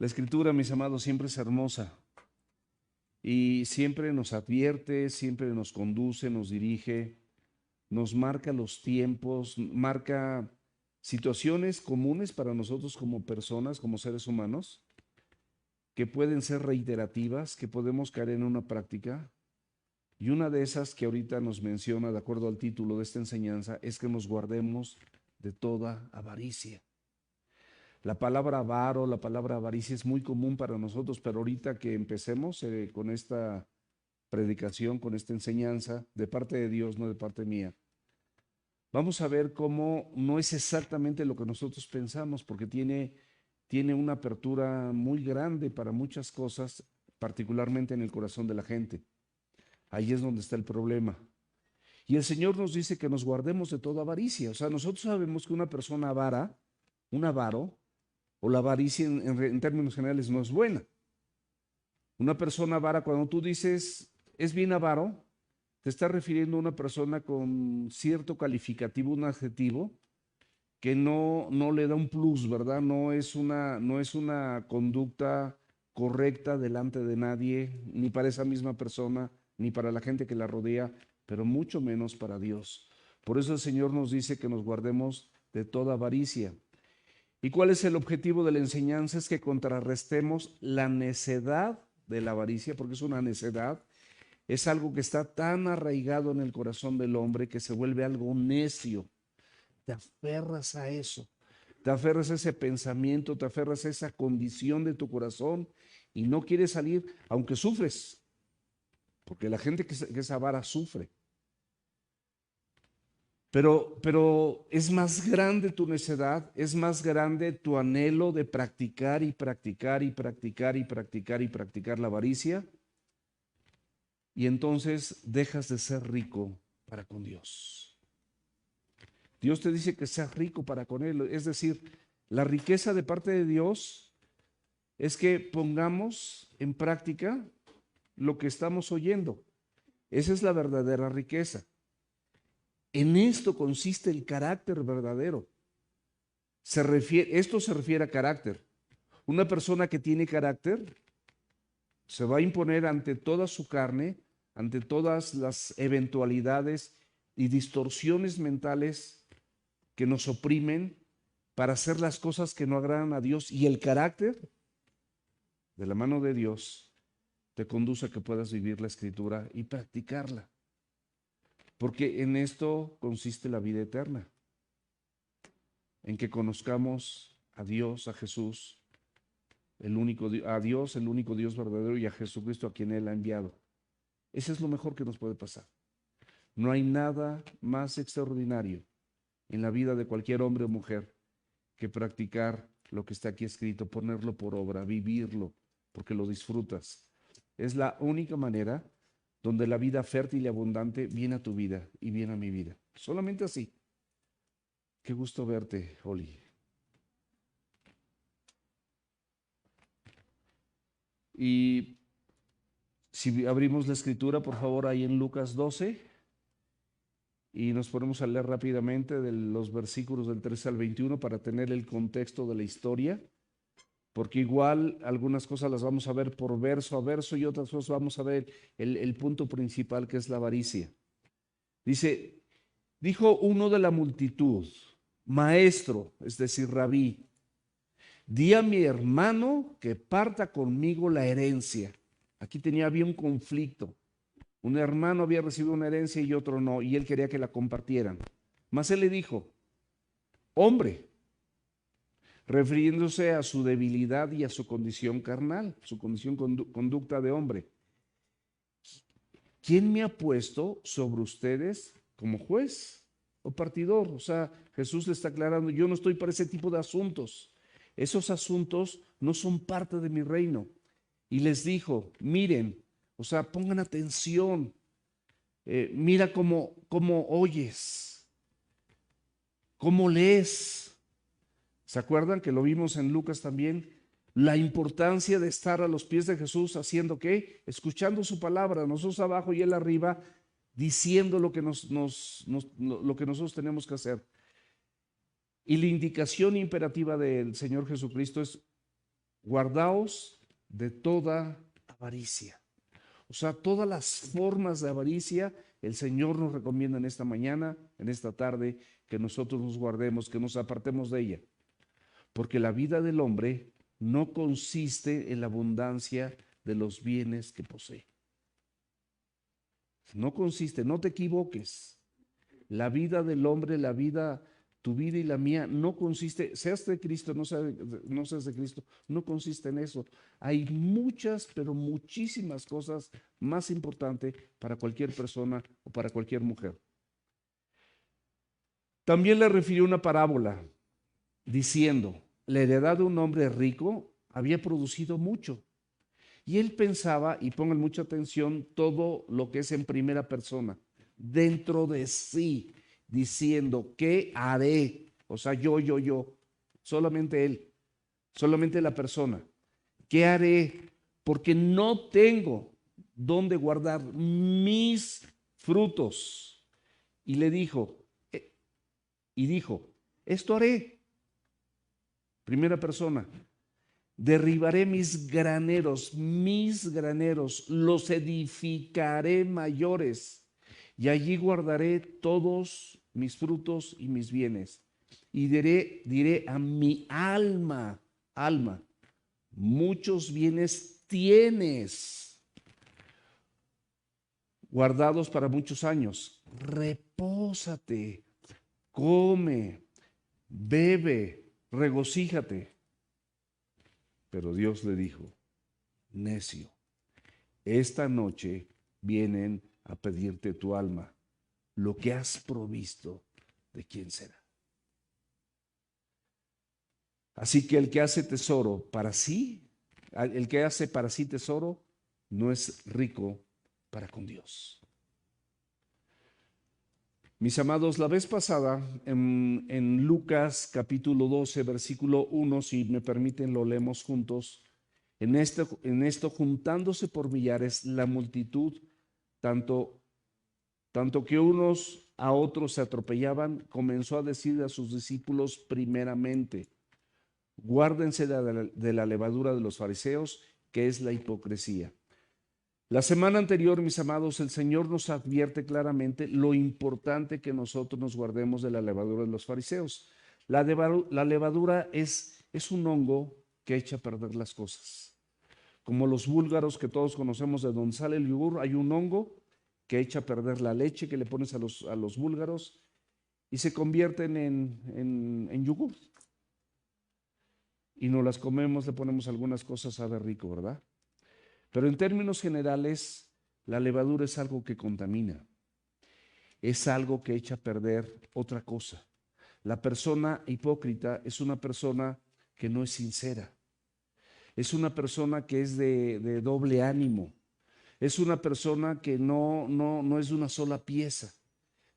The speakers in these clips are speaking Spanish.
La Escritura, mis amados, siempre es hermosa y siempre nos advierte, siempre nos conduce, nos dirige, nos marca los tiempos, marca situaciones comunes para nosotros como personas, como seres humanos, que pueden ser reiterativas, que podemos caer en una práctica. Y una de esas que ahorita nos menciona, de acuerdo al título de esta enseñanza, es que nos guardemos de toda avaricia. La palabra avaro, la palabra avaricia es muy común para nosotros, pero ahorita que empecemos con esta predicación, con esta enseñanza, de parte de Dios, no de parte mía, vamos a ver cómo no es exactamente lo que nosotros pensamos, porque tiene una apertura muy grande para muchas cosas, particularmente en el corazón de la gente. Ahí es donde está el problema. Y el Señor nos dice que nos guardemos de toda avaricia. O sea, nosotros sabemos que una persona avara, un avaro, o la avaricia en términos generales no es buena. Una persona avara, cuando tú dices es bien avaro, te está refiriendo a una persona con cierto calificativo, un adjetivo, que no le da un plus, ¿verdad? No es una conducta correcta delante de nadie, ni para esa misma persona, ni para la gente que la rodea, pero mucho menos para Dios. Por eso el Señor nos dice que nos guardemos de toda avaricia. ¿Y cuál es el objetivo de la enseñanza? Es que contrarrestemos la necedad de la avaricia, porque es una necedad, es algo que está tan arraigado en el corazón del hombre que se vuelve algo necio. Te aferras a eso, te aferras a ese pensamiento, te aferras a esa condición de tu corazón y no quieres salir, aunque sufres, porque la gente que es avara sufre. Pero es más grande tu necedad, es más grande tu anhelo de practicar y practicar y practicar y practicar y practicar la avaricia, y entonces dejas de ser rico para con Dios. Dios te dice que seas rico para con Él, es decir, la riqueza de parte de Dios es que pongamos en práctica lo que estamos oyendo. Esa es la verdadera riqueza. En esto consiste el carácter verdadero. Esto se refiere a carácter. Una persona que tiene carácter se va a imponer ante toda su carne, ante todas las eventualidades y distorsiones mentales que nos oprimen para hacer las cosas que no agradan a Dios. Y el carácter, de la mano de Dios, te conduce a que puedas vivir la Escritura y practicarla. Porque en esto consiste la vida eterna, en que conozcamos a Dios, a Jesús, a Dios, el único Dios verdadero, y a Jesucristo a quien Él ha enviado. Ese es lo mejor que nos puede pasar. No hay nada más extraordinario en la vida de cualquier hombre o mujer que practicar lo que está aquí escrito, ponerlo por obra, vivirlo, porque lo disfrutas. Es la única manera donde la vida fértil y abundante viene a tu vida y viene a mi vida. Solamente así. Qué gusto verte, Oli. Y si abrimos la escritura, por favor, ahí en Lucas 12, y nos ponemos a leer rápidamente de los versículos del 13 al 21 para tener el contexto de la historia, porque igual algunas cosas las vamos a ver por verso a verso y otras cosas vamos a ver el punto principal, que es la avaricia. Dice, dijo uno de la multitud: Maestro, es decir, Rabí, di a mi hermano que parta conmigo la herencia. Aquí había un conflicto. Un hermano había recibido una herencia y otro no, y él quería que la compartieran. Mas él le dijo: hombre, refiriéndose a su debilidad y a su condición carnal, su condición conducta de hombre, ¿quién me ha puesto sobre ustedes como juez o partidor? O sea, Jesús le está aclarando: yo no estoy para ese tipo de asuntos. Esos asuntos no son parte de mi reino. Y les dijo: miren, o sea, pongan atención. Mira cómo oyes, cómo lees. ¿Se acuerdan que lo vimos en Lucas también? La importancia de estar a los pies de Jesús haciendo ¿qué? Escuchando su palabra, nosotros abajo y él arriba, diciendo lo que lo que nosotros tenemos que hacer. Y la indicación imperativa del Señor Jesucristo es: guardaos de toda avaricia. O sea, todas las formas de avaricia, el Señor nos recomienda en esta mañana, en esta tarde, que nosotros nos guardemos, que nos apartemos de ella. Porque la vida del hombre no consiste en la abundancia de los bienes que posee. No consiste, no te equivoques. La vida del hombre, la vida, tu vida y la mía, no consiste, seas de Cristo, no seas de Cristo, no consiste en eso. Hay muchas, pero muchísimas cosas más importantes para cualquier persona o para cualquier mujer. También le refirió una parábola diciendo, la heredad de un hombre rico había producido mucho. Y él pensaba, y pongan mucha atención, todo lo que es en primera persona, dentro de sí, diciendo, ¿qué haré? O sea, yo, solamente él, solamente la persona. ¿Qué haré? Porque no tengo dónde guardar mis frutos. Y le dijo, esto haré. Primera persona. Derribaré mis graneros, los edificaré mayores, y allí guardaré todos mis frutos y mis bienes. Y diré a mi alma, muchos bienes tienes guardados para muchos años. Repósate, come, bebe, regocíjate. Pero Dios le dijo, necio, esta noche vienen a pedirte tu alma. Lo que has provisto, ¿de quién será? Así que el que hace tesoro para sí, el que hace para sí tesoro, no es rico para con Dios. Mis amados, la vez pasada, en Lucas capítulo 12, versículo 1, si me permiten lo leemos juntos. En esto juntándose por millares la multitud, tanto que unos a otros se atropellaban, comenzó a decir a sus discípulos primeramente, guárdense de la levadura de los fariseos, que es la hipocresía. La semana anterior, mis amados, el Señor nos advierte claramente lo importante que nosotros nos guardemos de la levadura de los fariseos. La levadura es un hongo que echa a perder las cosas. Como los búlgaros que todos conocemos de donde sale el yogur, hay un hongo que echa a perder la leche que le pones a los búlgaros y se convierten en yogur. Y nos las comemos, le ponemos algunas cosas, sabe rico, ¿verdad? Pero en términos generales, la levadura es algo que contamina, es algo que echa a perder otra cosa. La persona hipócrita es una persona que no es sincera, es una persona que es de doble ánimo, es una persona que no es de una sola pieza.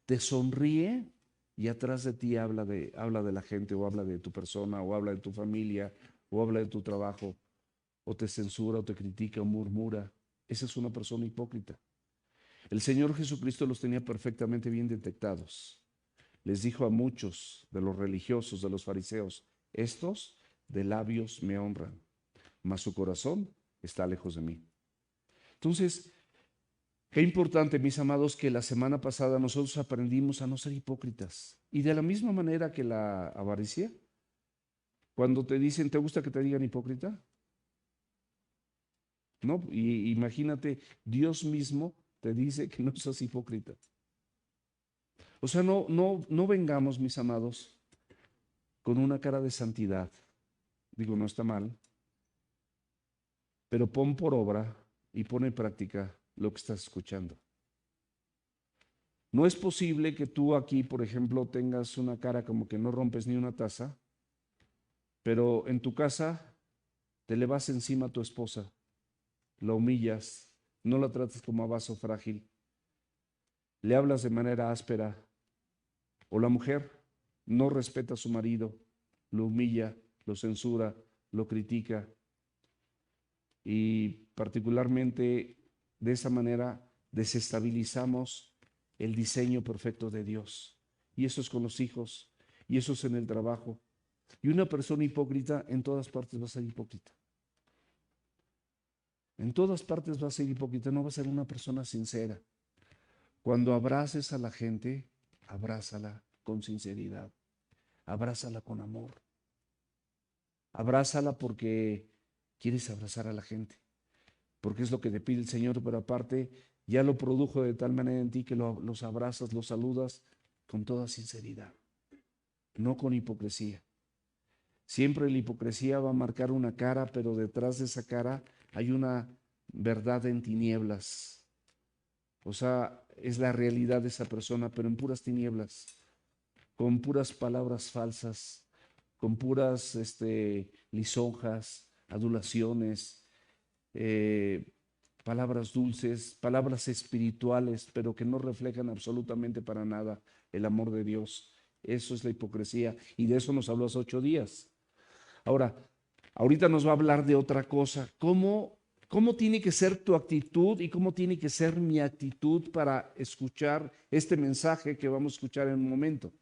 Te sonríe y atrás de ti habla de la gente, o habla de tu persona, o habla de tu familia, o habla de tu trabajo, o te censura, o te critica, o murmura. Esa es una persona hipócrita. El Señor Jesucristo los tenía perfectamente bien detectados. Les dijo a muchos de los religiosos, de los fariseos, estos de labios me honran, mas su corazón está lejos de mí. Entonces, qué importante, mis amados, que la semana pasada nosotros aprendimos a no ser hipócritas. Y de la misma manera que la avaricia, cuando te dicen, ¿te gusta que te digan hipócrita? No, y imagínate, Dios mismo te dice que no seas hipócrita. O sea, no vengamos, mis amados, con una cara de santidad. Digo, no está mal, pero pon por obra y pon en práctica lo que estás escuchando. No es posible que tú aquí, por ejemplo, tengas una cara como que no rompes ni una taza, pero en tu casa te le vas encima a tu esposa, la humillas, no la tratas como a vaso frágil, le hablas de manera áspera, o la mujer no respeta a su marido, lo humilla, lo censura, lo critica, y particularmente de esa manera desestabilizamos el diseño perfecto de Dios. Y eso es con los hijos, y eso es en el trabajo. Y una persona hipócrita en todas partes va a ser hipócrita. En todas partes va a ser hipócrita, no va a ser una persona sincera. Cuando abraces a la gente, abrázala con sinceridad, abrázala con amor, abrázala porque quieres abrazar a la gente, porque es lo que te pide el Señor, pero aparte ya lo produjo de tal manera en ti que los abrazas, los saludas con toda sinceridad, no con hipocresía. Siempre la hipocresía va a marcar una cara, pero detrás de esa cara hay una verdad en tinieblas. O sea, es la realidad de esa persona, pero en puras tinieblas, con puras palabras falsas, con puras lisonjas, adulaciones, palabras dulces, palabras espirituales, pero que no reflejan absolutamente para nada el amor de Dios. Eso es la hipocresía, y de eso nos habló hace 8 días. Ahora, ahorita nos va a hablar de otra cosa. ¿Cómo tiene que ser tu actitud y cómo tiene que ser mi actitud para escuchar este mensaje que vamos a escuchar en un momento?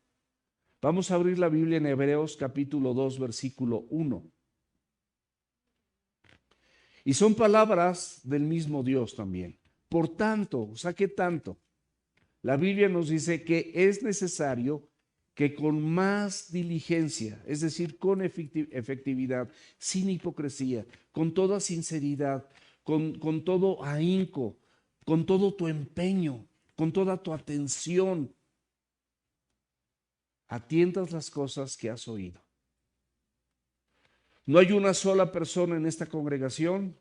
Vamos a abrir la Biblia en Hebreos capítulo 2, versículo 1. Y son palabras del mismo Dios también. Por tanto, o sea, ¿qué tanto? La Biblia nos dice que es necesario que con más diligencia, es decir, con efectividad, sin hipocresía, con toda sinceridad, con todo ahínco, con todo tu empeño, con toda tu atención, atiendas las cosas que has oído. No hay una sola persona en esta congregación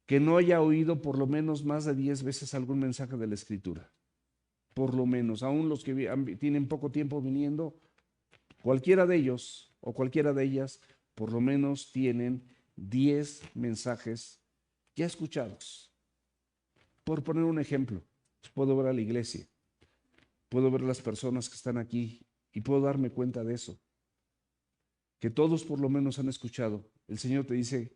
que no haya oído por lo menos más de 10 veces algún mensaje de la Escritura. Por lo menos, aún los que tienen poco tiempo viniendo, cualquiera de ellos o cualquiera de ellas, por lo menos tienen 10 mensajes ya escuchados. Por poner un ejemplo, puedo ver a la iglesia, puedo ver las personas que están aquí y puedo darme cuenta de eso, que todos por lo menos han escuchado. El Señor te dice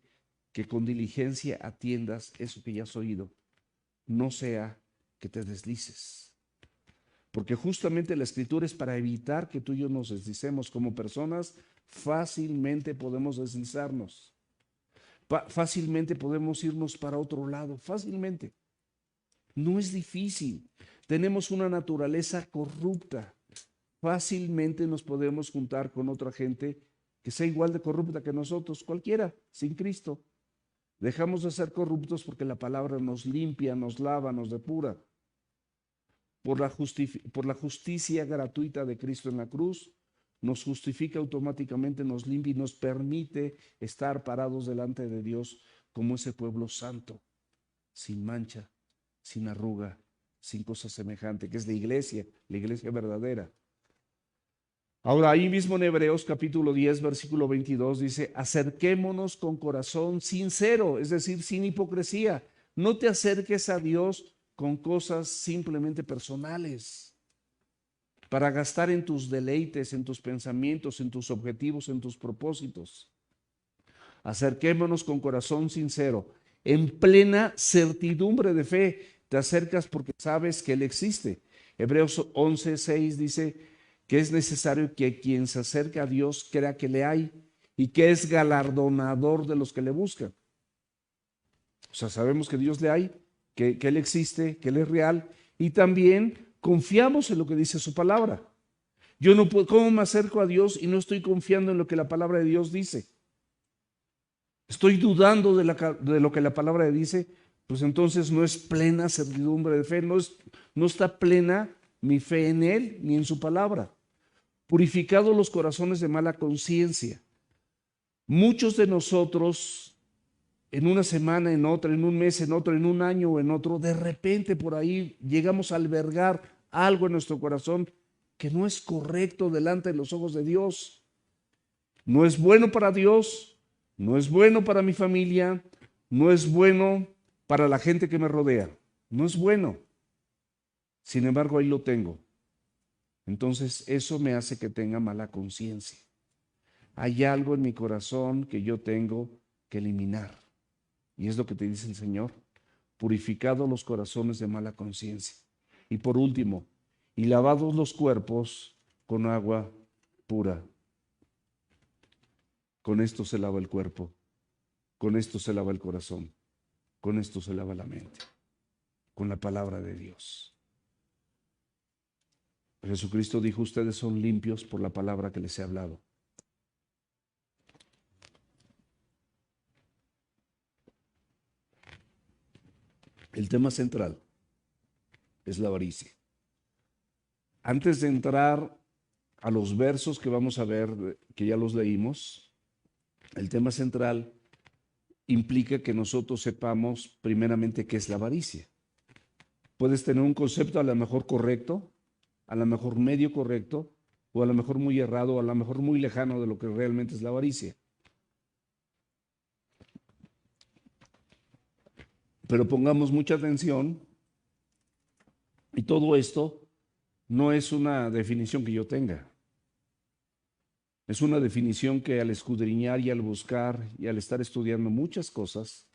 que con diligencia atiendas eso que ya has oído, no sea que te deslices. Porque justamente la Escritura es para evitar que tú y yo nos deslicemos. Como personas, fácilmente podemos deslizarnos. Fácilmente podemos irnos para otro lado, fácilmente. No es difícil. Tenemos una naturaleza corrupta. Fácilmente nos podemos juntar con otra gente que sea igual de corrupta que nosotros, cualquiera, sin Cristo. Dejamos de ser corruptos porque la palabra nos limpia, nos lava, nos depura. Por la justicia gratuita de Cristo en la cruz, nos justifica automáticamente, nos limpia y nos permite estar parados delante de Dios como ese pueblo santo, sin mancha, sin arruga, sin cosa semejante, que es la iglesia verdadera. Ahora, ahí mismo en Hebreos capítulo 10, versículo 22 dice, acerquémonos con corazón sincero, es decir, sin hipocresía. No te acerques a Dios con cosas simplemente personales, para gastar en tus deleites, en tus pensamientos, en tus objetivos, en tus propósitos. Acerquémonos con corazón sincero, en plena certidumbre de fe. Te acercas porque sabes que Él existe. Hebreos 11:6 dice que es necesario que quien se acerca a Dios crea que le hay y que es galardonador de los que le buscan. O sea, sabemos que Dios le hay, que Él existe, que Él es real, y también confiamos en lo que dice su palabra. Yo no puedo, ¿cómo me acerco a Dios y no estoy confiando en lo que la palabra de Dios dice? Estoy dudando de lo que la palabra dice, pues entonces no es plena certidumbre de fe, no está plena mi fe en Él ni en su palabra. Purificados los corazones de mala conciencia. Muchos de nosotros en una semana, en otra, en un mes, en otro, en un año o en otro, de repente por ahí llegamos a albergar algo en nuestro corazón que no es correcto delante de los ojos de Dios. No es bueno para Dios, no es bueno para mi familia, no es bueno para la gente que me rodea. No es bueno. Sin embargo, ahí lo tengo. Entonces, eso me hace que tenga mala conciencia. Hay algo en mi corazón que yo tengo que eliminar. Y es lo que te dice el Señor, purificados los corazones de mala conciencia. Y por último, y lavados los cuerpos con agua pura. Con esto se lava el cuerpo, con esto se lava el corazón. Con esto se lava la mente, con la palabra de Dios. Jesucristo dijo, ustedes son limpios por la palabra que les he hablado. El tema central es la avaricia. Antes de entrar a los versos que vamos a ver, que ya los leímos, el tema central implica que nosotros sepamos primeramente qué es la avaricia. Puedes tener un concepto a lo mejor correcto, a lo mejor medio correcto, o a lo mejor muy errado, o a lo mejor muy lejano de lo que realmente es la avaricia. Pero pongamos mucha atención, y todo esto no es una definición que yo tenga. Es una definición que al escudriñar y al buscar y al estar estudiando muchas cosas,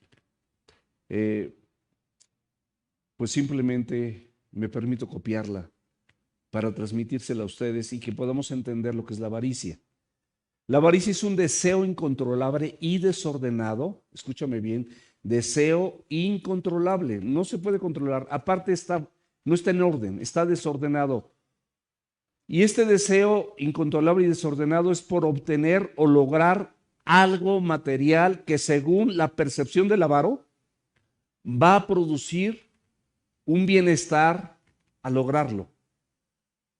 pues simplemente me permito copiarla para transmitírsela a ustedes y que podamos entender lo que es la avaricia. La avaricia es un deseo incontrolable y desordenado, escúchame bien, deseo incontrolable, no se puede controlar, aparte no está en orden, está desordenado. Y este deseo incontrolable y desordenado es por obtener o lograr algo material que según la percepción del avaro va a producir un bienestar al lograrlo.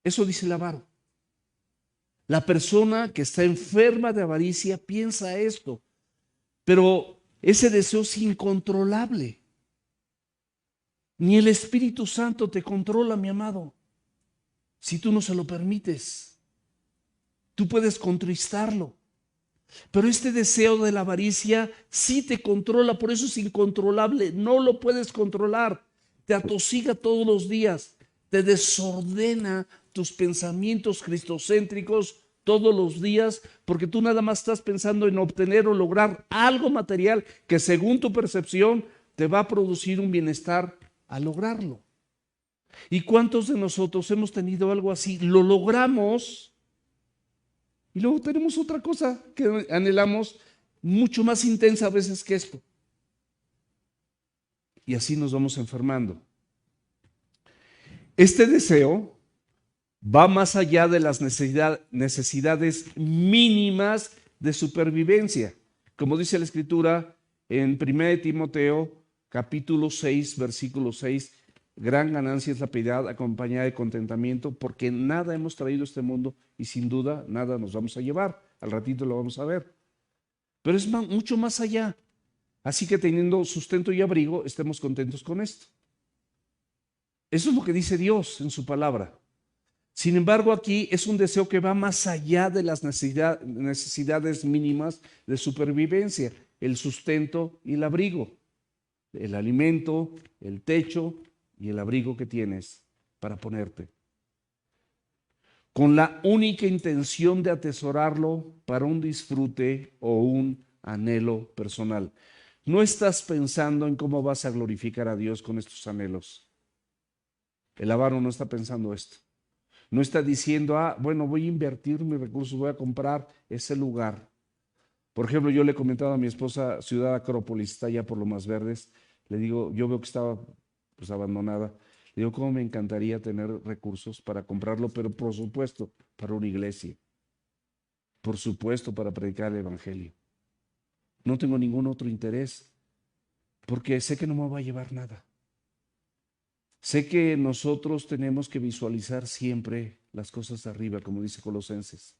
Eso dice el avaro. La persona que está enferma de avaricia piensa esto, pero ese deseo es incontrolable. Ni el Espíritu Santo te controla, mi amado, si tú no se lo permites. Tú puedes contristarlo, pero este deseo de la avaricia sí te controla, por eso es incontrolable, no lo puedes controlar. Te atosiga todos los días, te desordena tus pensamientos cristocéntricos todos los días, porque tú nada más estás pensando en obtener o lograr algo material que según tu percepción te va a producir un bienestar al lograrlo. ¿Y cuántos de nosotros hemos tenido algo así? Lo logramos y luego tenemos otra cosa que anhelamos mucho más intensa a veces que esto. Y así nos vamos enfermando. Este deseo va más allá de las necesidades mínimas de supervivencia. Como dice la Escritura en 1 Timoteo, capítulo 6, versículo 6, gran ganancia es la piedad acompañada de contentamiento, porque nada hemos traído a este mundo y sin duda nada nos vamos a llevar. Al ratito lo vamos a ver. Pero es mucho más allá. Así que teniendo sustento y abrigo, estemos contentos con esto. Eso es lo que dice Dios en su palabra. Sin embargo, aquí es un deseo que va más allá de las necesidades mínimas de supervivencia, el sustento y el abrigo, el alimento, el techo y el abrigo que tienes para ponerte, con la única intención de atesorarlo para un disfrute o un anhelo personal. No estás pensando en cómo vas a glorificar a Dios con estos anhelos. El avaro no está pensando esto. No está diciendo, bueno, voy a invertir mis recursos, voy a comprar ese lugar. Por ejemplo, yo le he comentado a mi esposa, Ciudad Acrópolis, está allá por Lomas Verdes. Le digo, yo veo que estaba pues abandonada. Le digo, cómo me encantaría tener recursos para comprarlo, pero por supuesto, para una iglesia. Por supuesto, para predicar el evangelio. No tengo ningún otro interés, porque sé que no me va a llevar nada. Sé que nosotros tenemos que visualizar siempre las cosas de arriba, como dice Colosenses.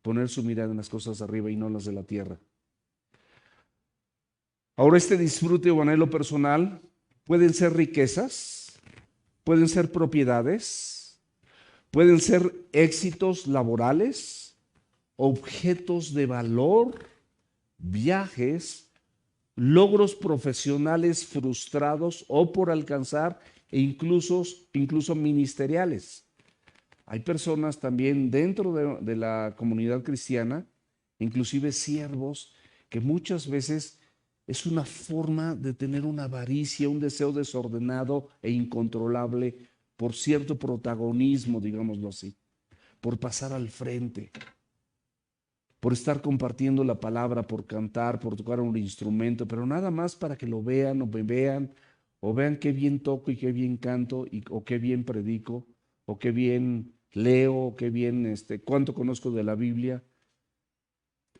Poner su mirada en las cosas de arriba y no en las de la tierra. Ahora, este disfrute o anhelo personal pueden ser riquezas, pueden ser propiedades, pueden ser éxitos laborales, objetos de valor, viajes, logros profesionales frustrados o por alcanzar e incluso ministeriales. Hay personas también dentro de la comunidad cristiana, inclusive siervos, que muchas veces es una forma de tener una avaricia, un deseo desordenado e incontrolable por cierto protagonismo, digámoslo así, por pasar al frente. por estar compartiendo la palabra, por cantar, por tocar un instrumento, pero nada más para que lo vean o me vean, o vean qué bien toco y qué bien canto, o qué bien predico, o qué bien leo, o qué bien, cuánto conozco de la Biblia.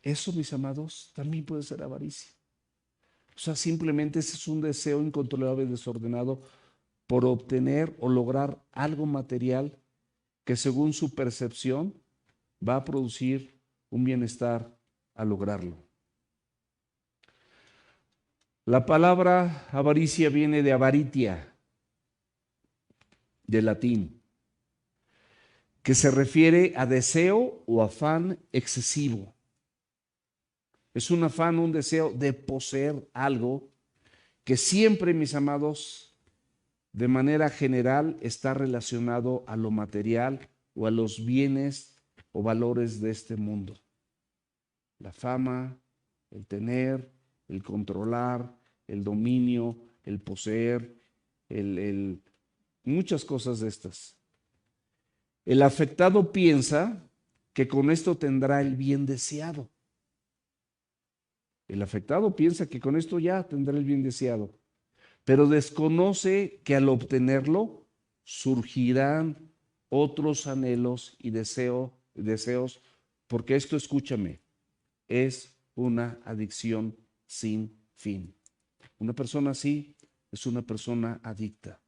Eso, mis amados, también puede ser avaricia. O sea, simplemente ese es un deseo incontrolable y desordenado por obtener o lograr algo material que según su percepción va a producir un bienestar al lograrlo. La palabra avaricia viene de avaritia, de latín, que se refiere a deseo o afán excesivo. Es un afán, un deseo de poseer algo que siempre, mis amados, de manera general está relacionado a lo material o a los bienes o valores de este mundo. La fama, el tener, el controlar, el dominio, el poseer, muchas cosas de estas. El afectado piensa que con esto tendrá el bien deseado. El afectado piensa que con esto ya tendrá el bien deseado, pero desconoce que al obtenerlo surgirán otros anhelos y deseos, porque esto, escúchame, es una adicción sin fin. Una persona así es una persona adicta.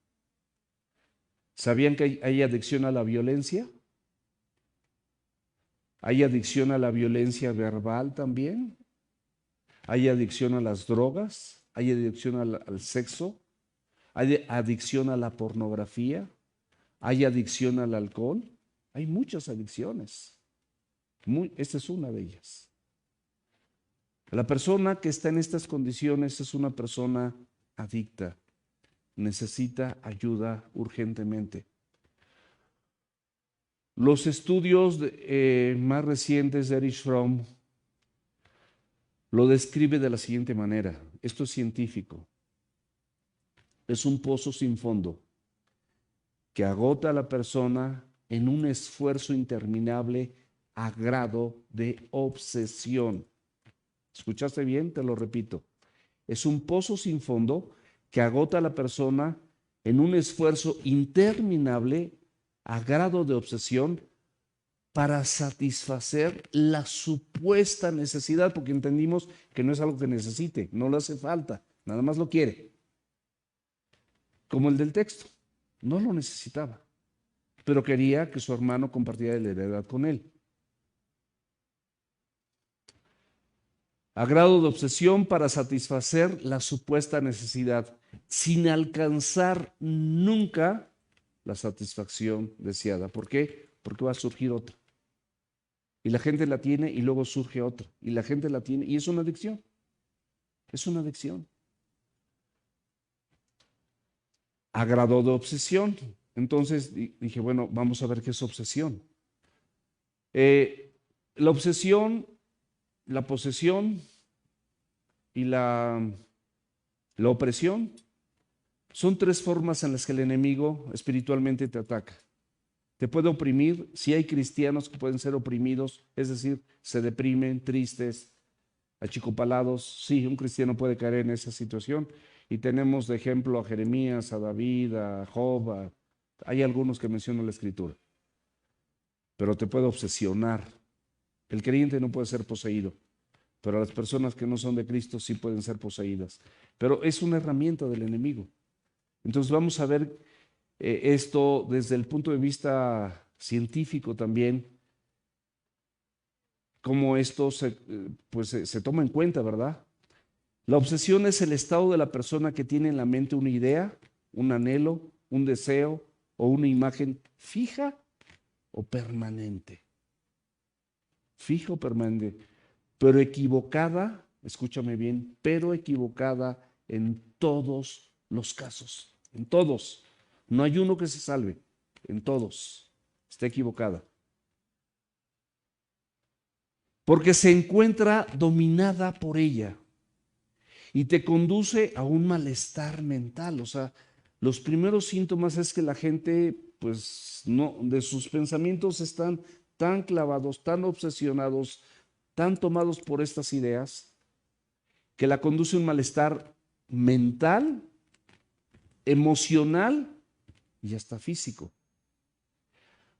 ¿Sabían que hay adicción a la violencia? ¿Hay adicción a la violencia verbal también? ¿Hay adicción a las drogas? ¿Hay adicción al sexo? ¿Hay adicción a la pornografía? ¿Hay adicción al alcohol? Hay muchas adicciones. Esta es una de ellas. La persona que está en estas condiciones es una persona adicta. Necesita ayuda urgentemente. Los estudios más recientes de Erich Fromm lo describe de la siguiente manera. Esto es científico. Es un pozo sin fondo que agota a la persona en un esfuerzo interminable a grado de obsesión. ¿Escuchaste bien? Te lo repito. Es un pozo sin fondo que agota a la persona en un esfuerzo interminable a grado de obsesión para satisfacer la supuesta necesidad, porque entendimos que no es algo que necesite, no le hace falta, nada más lo quiere. Como el del texto, no lo necesitaba, pero quería que su hermano compartiera la heredad con él. A grado de obsesión para satisfacer la supuesta necesidad, sin alcanzar nunca la satisfacción deseada. ¿Por qué? Porque va a surgir otra. Y la gente la tiene y luego surge otra. Y la gente la tiene y es una adicción. Es una adicción. A grado de obsesión. Entonces dije, bueno, vamos a ver qué es obsesión. La obsesión, la posesión y la opresión son tres formas en las que el enemigo espiritualmente te ataca. Te puede oprimir, si hay cristianos que pueden ser oprimidos, es decir, se deprimen, tristes, achicopalados. Sí, un cristiano puede caer en esa situación. Y tenemos de ejemplo a Jeremías, a David, a Job, hay algunos que menciona la Escritura. Pero te puede obsesionar. El creyente no puede ser poseído, pero las personas que no son de Cristo sí pueden ser poseídas. Pero es una herramienta del enemigo. Entonces vamos a ver esto desde el punto de vista científico también, cómo esto se toma en cuenta, ¿verdad? La obsesión es el estado de la persona que tiene en la mente una idea, un anhelo, un deseo o una imagen fija o permanente. Fija o permanente, pero equivocada, escúchame bien, pero equivocada en todos los casos, en todos. No hay uno que se salve, en todos. Está equivocada. Porque se encuentra dominada por ella y te conduce a un malestar mental. O sea, los primeros síntomas es que la gente, pues, no, de sus pensamientos están tan clavados, tan obsesionados, tan tomados por estas ideas que la conduce a un malestar mental, emocional y hasta físico,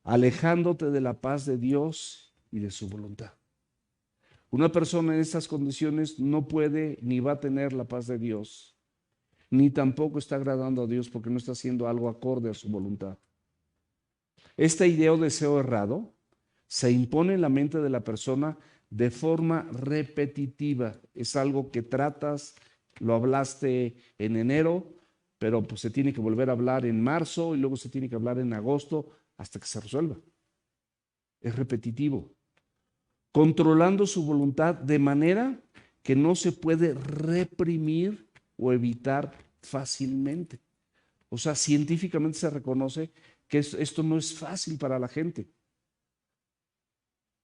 alejándote de la paz de Dios y de su voluntad. Una persona en estas condiciones no puede ni va a tener la paz de Dios, ni tampoco está agradando a Dios porque no está haciendo algo acorde a su voluntad. Esta idea o deseo errado se impone en la mente de la persona de forma repetitiva. Es algo que tratas, lo hablaste en enero, pero pues se tiene que volver a hablar en marzo y luego se tiene que hablar en agosto hasta que se resuelva. Es repetitivo, controlando su voluntad de manera que no se puede reprimir o evitar fácilmente. O sea, científicamente se reconoce que esto no es fácil para la gente.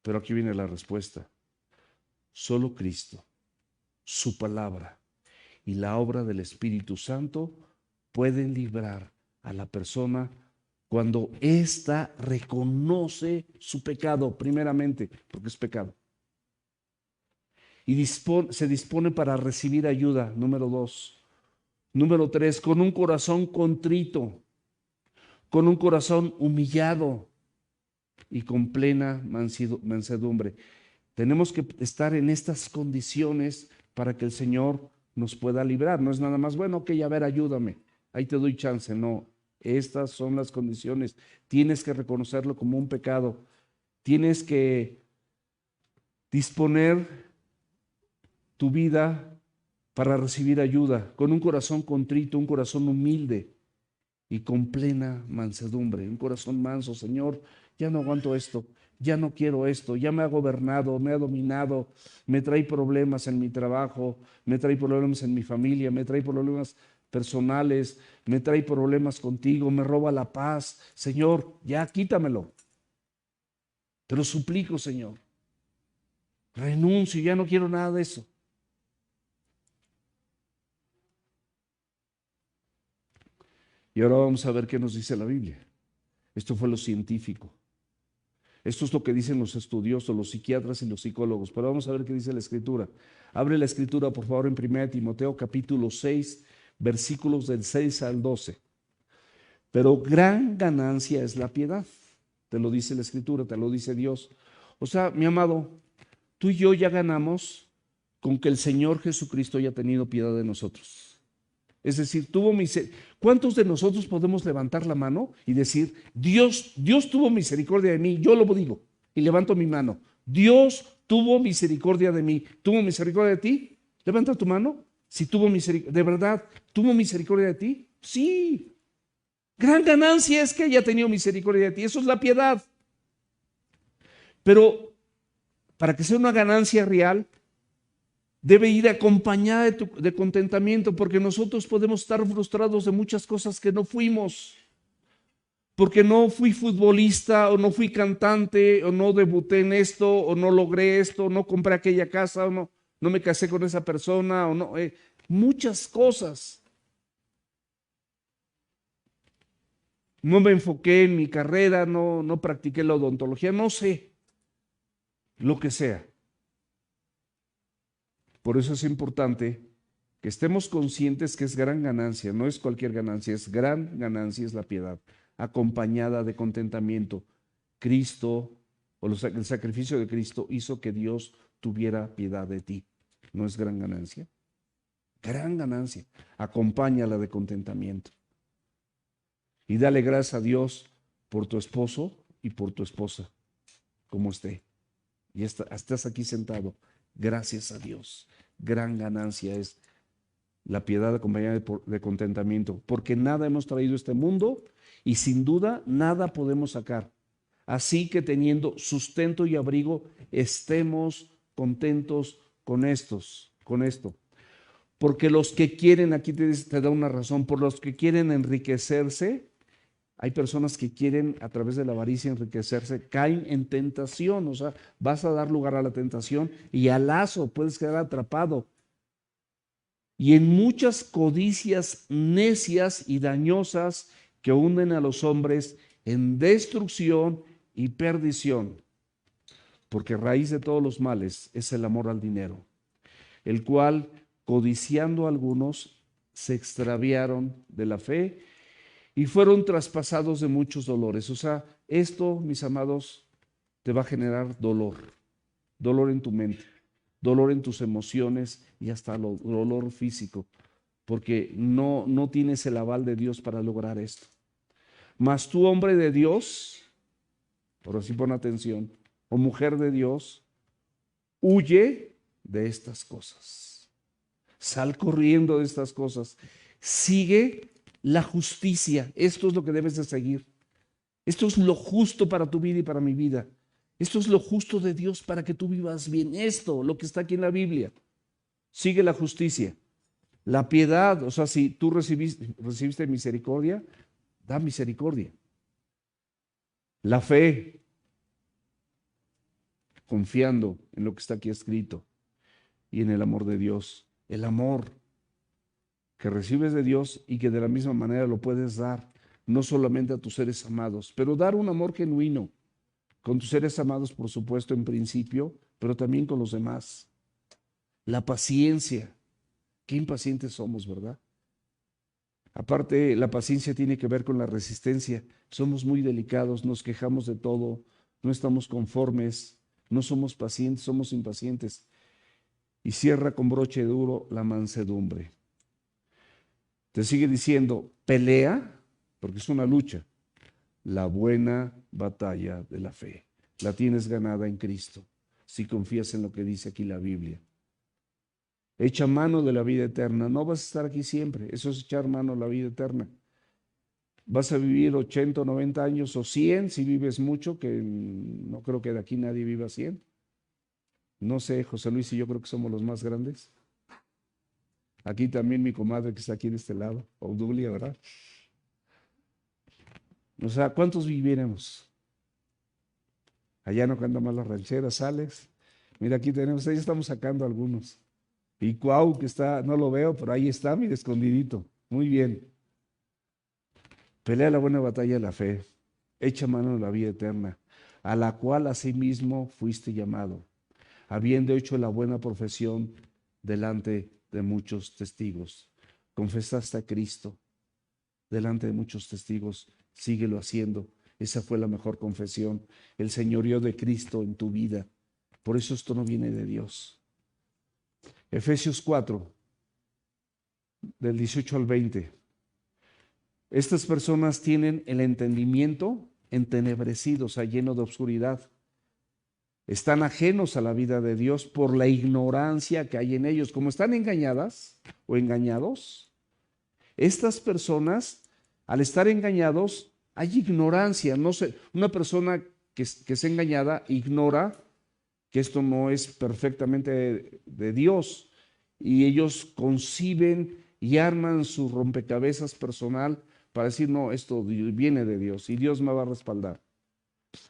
Pero aquí viene la respuesta. Solo Cristo, su palabra y la obra del Espíritu Santo pueden librar a la persona cuando ésta reconoce su pecado, primeramente, porque es pecado. Y se dispone para recibir ayuda, número 2. Número 3, con un corazón contrito, con un corazón humillado y con plena mansedumbre. Tenemos que estar en estas condiciones para que el Señor nos pueda librar. No es nada más, bueno, ok, a ver, ayúdame, ahí te doy chance. No, estas son las condiciones. Tienes que reconocerlo como un pecado. Tienes que disponer tu vida para recibir ayuda, con un corazón contrito, un corazón humilde y con plena mansedumbre, un corazón manso. Señor, ya no aguanto esto, ya no quiero esto, ya me ha gobernado, me ha dominado, me trae problemas en mi trabajo, me trae problemas en mi familia, me trae problemas personales, me trae problemas contigo, me roba la paz. Señor, ya quítamelo. Te lo suplico, Señor. Renuncio, ya no quiero nada de eso. Y ahora vamos a ver qué nos dice la Biblia. Esto fue lo científico. Esto es lo que dicen los estudiosos, los psiquiatras y los psicólogos. Pero vamos a ver qué dice la Escritura. Abre la Escritura, por favor, en 1 Timoteo capítulo 6, versículos del 6 al 12. Pero gran ganancia es la piedad. Te lo dice la Escritura, te lo dice Dios. O sea, mi amado, tú y yo ya ganamos con que el Señor Jesucristo haya tenido piedad de nosotros. Es decir, tuvo misericordia. ¿Cuántos de nosotros podemos levantar la mano y decir, Dios tuvo misericordia de mí? Yo lo digo y levanto mi mano. Dios tuvo misericordia de mí. ¿Tuvo misericordia de ti? Levanta tu mano. Si tuvo misericordia, ¿de verdad tuvo misericordia de ti? Sí. Gran ganancia es que haya tenido misericordia de ti. Eso es la piedad. Pero para que sea una ganancia real, debe ir acompañada de contentamiento, porque nosotros podemos estar frustrados de muchas cosas que no fuimos, porque no fui futbolista, o no fui cantante, o no debuté en esto, o no logré esto, o no compré aquella casa, o no me casé con esa persona, o no, muchas cosas. No me enfoqué en mi carrera, no practiqué la odontología, no sé, lo que sea. Por eso es importante que estemos conscientes que es gran ganancia, no es cualquier ganancia, es gran ganancia, es la piedad, acompañada de contentamiento. Cristo, o el sacrificio de Cristo hizo que Dios tuviera piedad de ti. ¿No es gran ganancia? Gran ganancia. Acompáñala de contentamiento. Y dale gracias a Dios por tu esposo y por tu esposa, como esté. Y estás aquí sentado. Gracias a Dios. Gran ganancia es la piedad acompañada de contentamiento, porque nada hemos traído a este mundo y sin duda nada podemos sacar. Así que teniendo sustento y abrigo, estemos contentos con esto. Porque los que quieren, aquí te da una razón, por los que quieren enriquecerse, hay personas que quieren a través de la avaricia enriquecerse, caen en tentación, o sea, vas a dar lugar a la tentación y al lazo, puedes quedar atrapado. Y en muchas codicias necias y dañosas que hunden a los hombres en destrucción y perdición. porque raíz de todos los males es el amor al dinero, el cual, codiciando a algunos, se extraviaron de la fe y fueron traspasados de muchos dolores. O sea, esto, mis amados, te va a generar dolor, dolor en tu mente, dolor en tus emociones y hasta dolor físico, porque no tienes el aval de Dios para lograr esto. Mas tú, hombre de Dios, por así pon atención, o mujer de Dios, huye de estas cosas. Sal corriendo de estas cosas. Sigue la justicia. Esto es lo que debes de seguir. Esto es lo justo para tu vida y para mi vida. Esto es lo justo de Dios para que tú vivas bien. Esto, lo que está aquí en la Biblia. Sigue la justicia. La piedad, o sea, si tú recibiste misericordia, da misericordia. La fe, confiando en lo que está aquí escrito y en el amor de Dios. El amor que recibes de Dios y que de la misma manera lo puedes dar, no solamente a tus seres amados, pero dar un amor genuino con tus seres amados, por supuesto, en principio, pero también con los demás. La paciencia. Qué impacientes somos, ¿verdad? Aparte, la paciencia tiene que ver con la resistencia. Somos muy delicados, nos quejamos de todo, no estamos conformes, no somos pacientes, somos impacientes. Y cierra con broche duro la mansedumbre. Te sigue diciendo, pelea, porque es una lucha, la buena batalla de la fe. La tienes ganada en Cristo, si confías en lo que dice aquí la Biblia. Echa mano de la vida eterna. No vas a estar aquí siempre. Eso es echar mano de la vida eterna. Vas a vivir 80 o 90 años o 100 si vives mucho, que no creo que de aquí nadie viva 100. No sé, José Luis y yo creo que somos los más grandes. Aquí también mi comadre que está aquí de este lado, Obdulia, ¿verdad? O sea, ¿cuántos viviremos? Allá no cantan más las rancheras, Alex. Mira, aquí tenemos, ya estamos sacando algunos. Y Cuau, que está, no lo veo, pero ahí está, mira, escondidito. Muy bien. Pelea la buena batalla de la fe. Echa mano de la vida eterna, a la cual asimismo fuiste llamado, habiendo hecho la buena profesión delante de muchos testigos. Confesaste a Cristo delante de muchos testigos, síguelo haciendo. Esa fue la mejor confesión, el señorío de Cristo en tu vida. Por eso esto no viene de Dios. Efesios 4, del 18 al 20. Estas personas tienen el entendimiento entenebrecido, o sea, lleno de oscuridad. Están ajenos a la vida de Dios por la ignorancia que hay en ellos. Como están engañadas o engañados, estas personas, al estar engañados, hay ignorancia. No sé, una persona que es engañada ignora que esto no es perfectamente de Dios y ellos conciben y arman su rompecabezas personal para decir, no, esto viene de Dios y Dios me va a respaldar.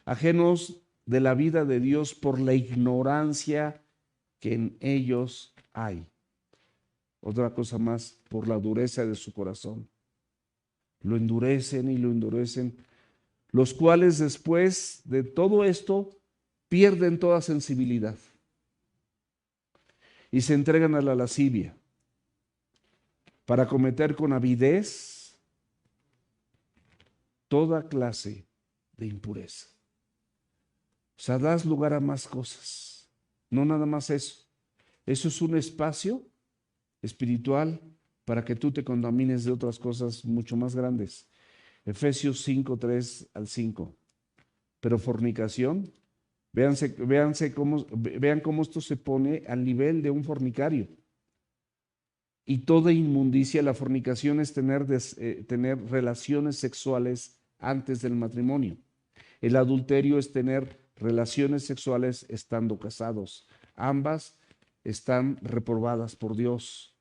Ajenos de la vida de Dios por la ignorancia que en ellos hay. Otra cosa más, por la dureza de su corazón. Lo endurecen y lo endurecen, los cuales después de todo esto pierden toda sensibilidad y se entregan a la lascivia para cometer con avidez toda clase de impureza. O sea, das lugar a más cosas, no nada más eso. Eso es un espacio espiritual para que tú te contamines de otras cosas mucho más grandes. Efesios 5, 3 al 5. Pero fornicación, vean cómo esto se pone al nivel de un fornicario. Y toda inmundicia, la fornicación es tener relaciones sexuales antes del matrimonio. El adulterio es tener relaciones sexuales estando casados. Ambas están reprobadas por Dios.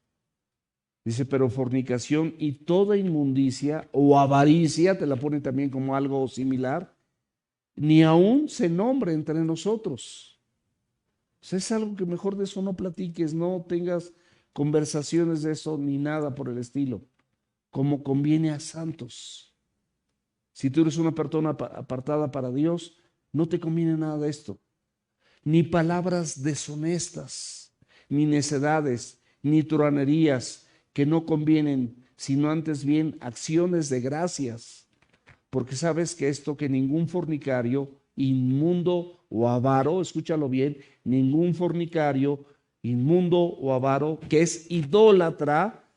Dice, pero fornicación y toda inmundicia o avaricia, te la pone también como algo similar, ni aún se nombre entre nosotros. O sea, es algo que mejor de eso no platiques, no tengas conversaciones de eso ni nada por el estilo, como conviene a santos. Si tú eres una persona apartada para Dios, no te conviene nada de esto. ni palabras deshonestas, ni necedades, ni truhanerías que no convienen, sino antes bien acciones de gracias. Porque sabes que esto, que ningún fornicario, inmundo o avaro, escúchalo bien, ningún fornicario, inmundo o avaro, que es idólatra,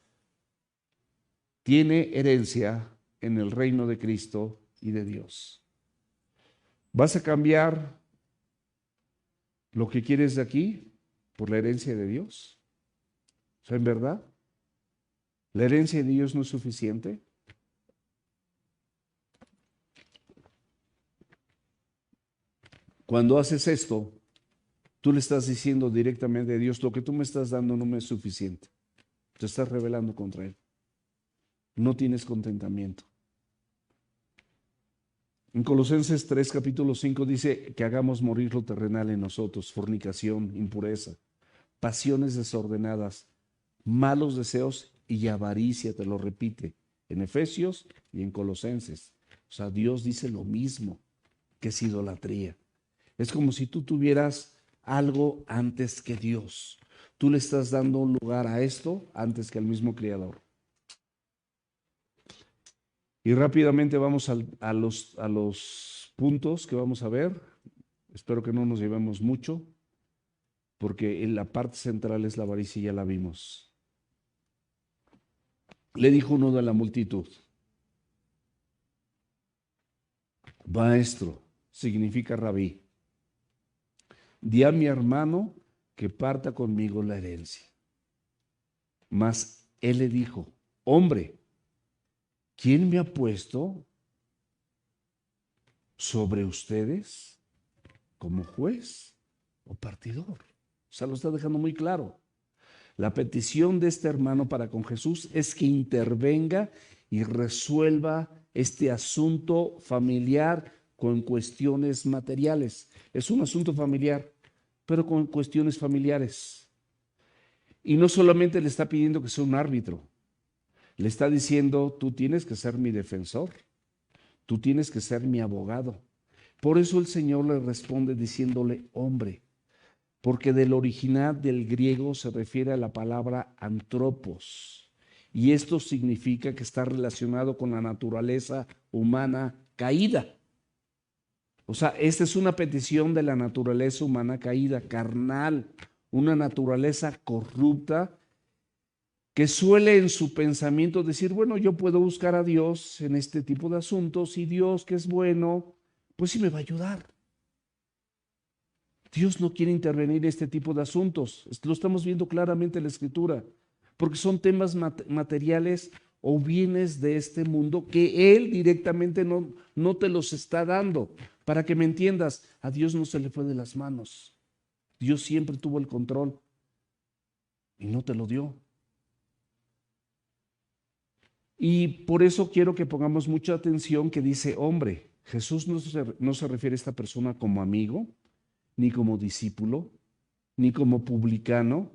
tiene herencia en el reino de Cristo y de Dios. ¿Vas a cambiar lo que quieres de aquí por la herencia de Dios? O sea, en verdad, ¿la herencia de Dios no es suficiente? Cuando haces esto, tú le estás diciendo directamente a Dios: lo que tú me estás dando no me es suficiente. Te estás rebelando contra Él. No tienes contentamiento. En Colosenses 3, capítulo 5 dice que hagamos morir lo terrenal en nosotros: fornicación, impureza, pasiones desordenadas, malos deseos y avaricia. Te lo repite en Efesios y en Colosenses. O sea, Dios dice lo mismo, que es idolatría. Es como si tú tuvieras algo antes que Dios. Tú le estás dando un lugar a esto antes que al mismo Creador. Y rápidamente vamos a los puntos que vamos a ver. Espero que no nos llevemos mucho, porque en la parte central es la avaricia y ya la vimos. Le dijo uno de la multitud: Maestro, significa rabí, di a mi hermano que parta conmigo la herencia. Mas él le dijo: Hombre, ¿quién me ha puesto sobre ustedes como juez o partidor? O sea, lo está dejando muy claro. La petición de este hermano para con Jesús es que intervenga y resuelva este asunto familiar con cuestiones materiales. Es un asunto familiar, pero con cuestiones familiares. Y no solamente le está pidiendo que sea un árbitro, le está diciendo: tú tienes que ser mi defensor, tú tienes que ser mi abogado. Por eso el Señor le responde diciéndole hombre, porque del original del griego se refiere a la palabra antropos, y esto significa que está relacionado con la naturaleza humana caída. O sea, esta es una petición de la naturaleza humana caída, carnal, una naturaleza corrupta que suele en su pensamiento decir: bueno, yo puedo buscar a Dios en este tipo de asuntos, y Dios, que es bueno, pues sí me va a ayudar. Dios no quiere intervenir en este tipo de asuntos. Lo estamos viendo claramente en la Escritura, porque son temas materiales o bienes de este mundo que Él directamente no te los está dando. Para que me entiendas, a Dios no se le fue de las manos. Dios siempre tuvo el control y no te lo dio. Y por eso quiero que pongamos mucha atención que dice hombre. Jesús no se refiere a esta persona como amigo, ni como discípulo, ni como publicano,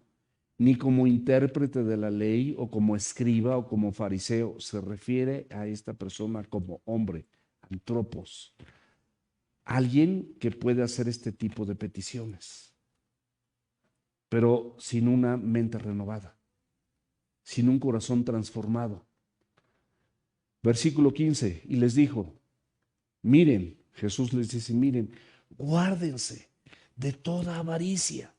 ni como intérprete de la ley, o como escriba, o como fariseo. Se refiere a esta persona como hombre, antropos, alguien que puede hacer este tipo de peticiones, pero sin una mente renovada, sin un corazón transformado. Versículo 15, y les dijo: miren, Jesús les dice: miren, guárdense de toda avaricia,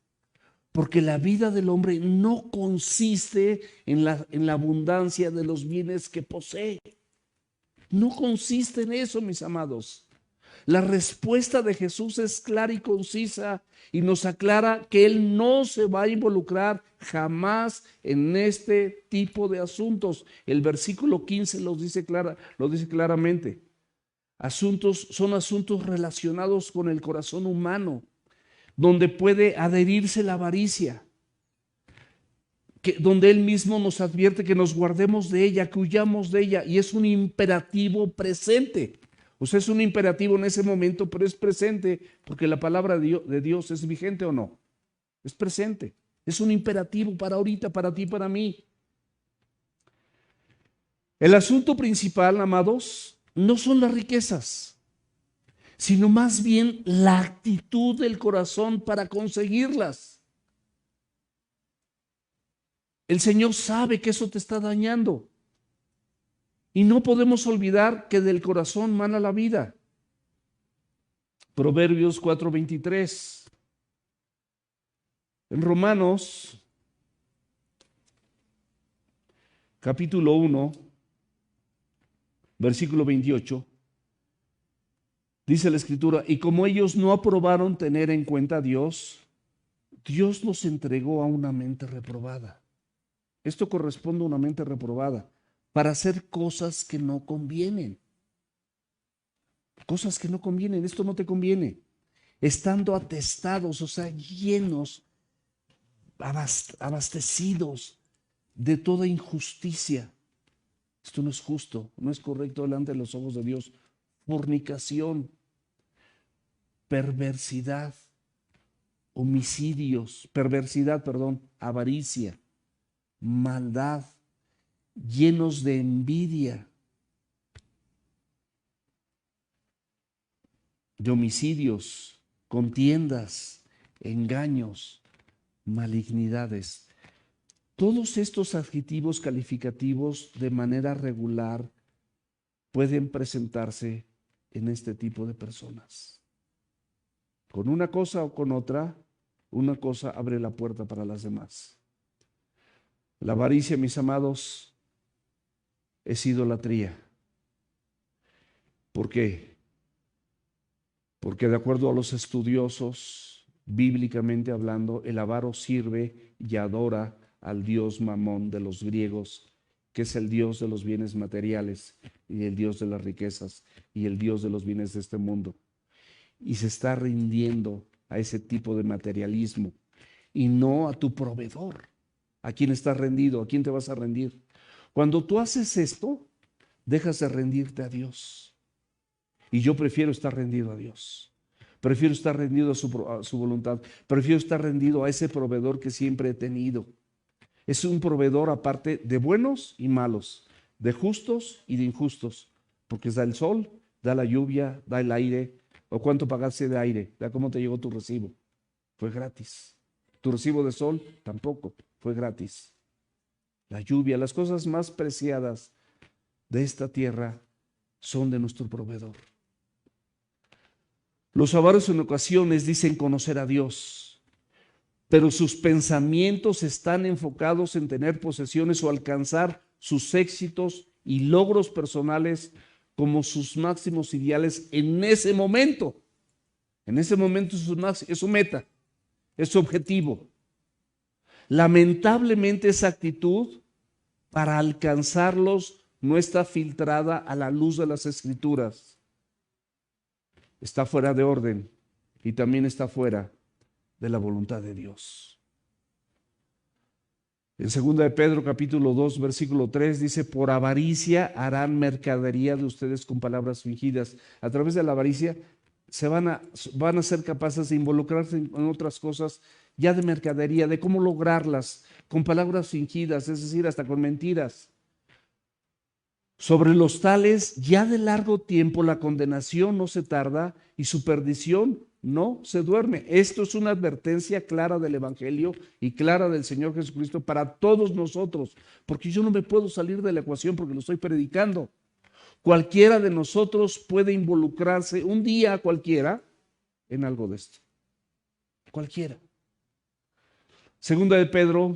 porque la vida del hombre no consiste en la abundancia de los bienes que posee. No consiste en eso, mis amados. La respuesta de Jesús es clara y concisa, y nos aclara que Él no se va a involucrar jamás en este tipo de asuntos. El versículo 15 lo dice claramente. Son asuntos relacionados con el corazón humano, donde puede adherirse la avaricia, donde Él mismo nos advierte que nos guardemos de ella, que huyamos de ella, y es un imperativo presente. O sea, es un imperativo en ese momento, pero es presente, porque la palabra de Dios es vigente o no. Es presente. Es un imperativo para ahorita, para ti, para mí. El asunto principal, amados, no son las riquezas, sino más bien la actitud del corazón para conseguirlas. El Señor sabe que eso te está dañando. Y no podemos olvidar que del corazón mana la vida. Proverbios 4:23. En Romanos, capítulo 1, versículo 28, dice la Escritura, y como ellos no aprobaron tener en cuenta a Dios, Dios los entregó a una mente reprobada. Esto corresponde a una mente reprobada para hacer cosas que no convienen. Cosas que no convienen, esto no te conviene. Estando atestados, o sea, llenos, abastecidos de toda injusticia. Esto no es justo, no es correcto delante de los ojos de Dios. Fornicación, perversidad, homicidios, avaricia, maldad, llenos de envidia, de homicidios, contiendas, engaños, malignidades. Todos estos adjetivos calificativos de manera regular pueden presentarse en este tipo de personas. Con una cosa o con otra, una cosa abre la puerta para las demás. La avaricia, mis amados, es idolatría. ¿Por qué? Porque de acuerdo a los estudiosos, bíblicamente hablando, el avaro sirve y adora al dios Mamón de los griegos, que es el dios de los bienes materiales y el dios de las riquezas y el dios de los bienes de este mundo. Y se está rindiendo a ese tipo de materialismo y no a tu proveedor. ¿A quién estás rendido? ¿A quién te vas a rendir? Cuando tú haces esto, dejas de rendirte a Dios. Y yo prefiero estar rendido a Dios. Prefiero estar rendido a su voluntad. Prefiero estar rendido a ese proveedor que siempre he tenido. Es un proveedor aparte de buenos y malos, de justos y de injustos, porque da el sol, da la lluvia, da el aire. ¿O cuánto pagaste de aire? ¿Da cómo te llegó tu recibo? Fue gratis. Tu recibo de sol tampoco, fue gratis. La lluvia, las cosas más preciadas de esta tierra son de nuestro proveedor. Los avaros en ocasiones dicen conocer a Dios, pero sus pensamientos están enfocados en tener posesiones o alcanzar sus éxitos y logros personales como sus máximos ideales en ese momento. En ese momento es su meta, es su objetivo. Lamentablemente esa actitud para alcanzarlos no está filtrada a la luz de las Escrituras. Está fuera de orden y también está fuera de la voluntad de Dios. En 2 de Pedro capítulo 2 versículo 3 dice, por avaricia harán mercadería de ustedes con palabras fingidas. A través de la avaricia van a ser capaces de involucrarse en otras cosas ya de mercadería, de cómo lograrlas con palabras fingidas, es decir, hasta con mentiras. Sobre los tales, ya de largo tiempo la condenación no se tarda y su perdición no se duerme. Esto es una advertencia clara del Evangelio y clara del Señor Jesucristo para todos nosotros, porque yo no me puedo salir de la ecuación porque lo estoy predicando. Cualquiera de nosotros puede involucrarse un día cualquiera en algo de esto. Cualquiera. Segunda de Pedro,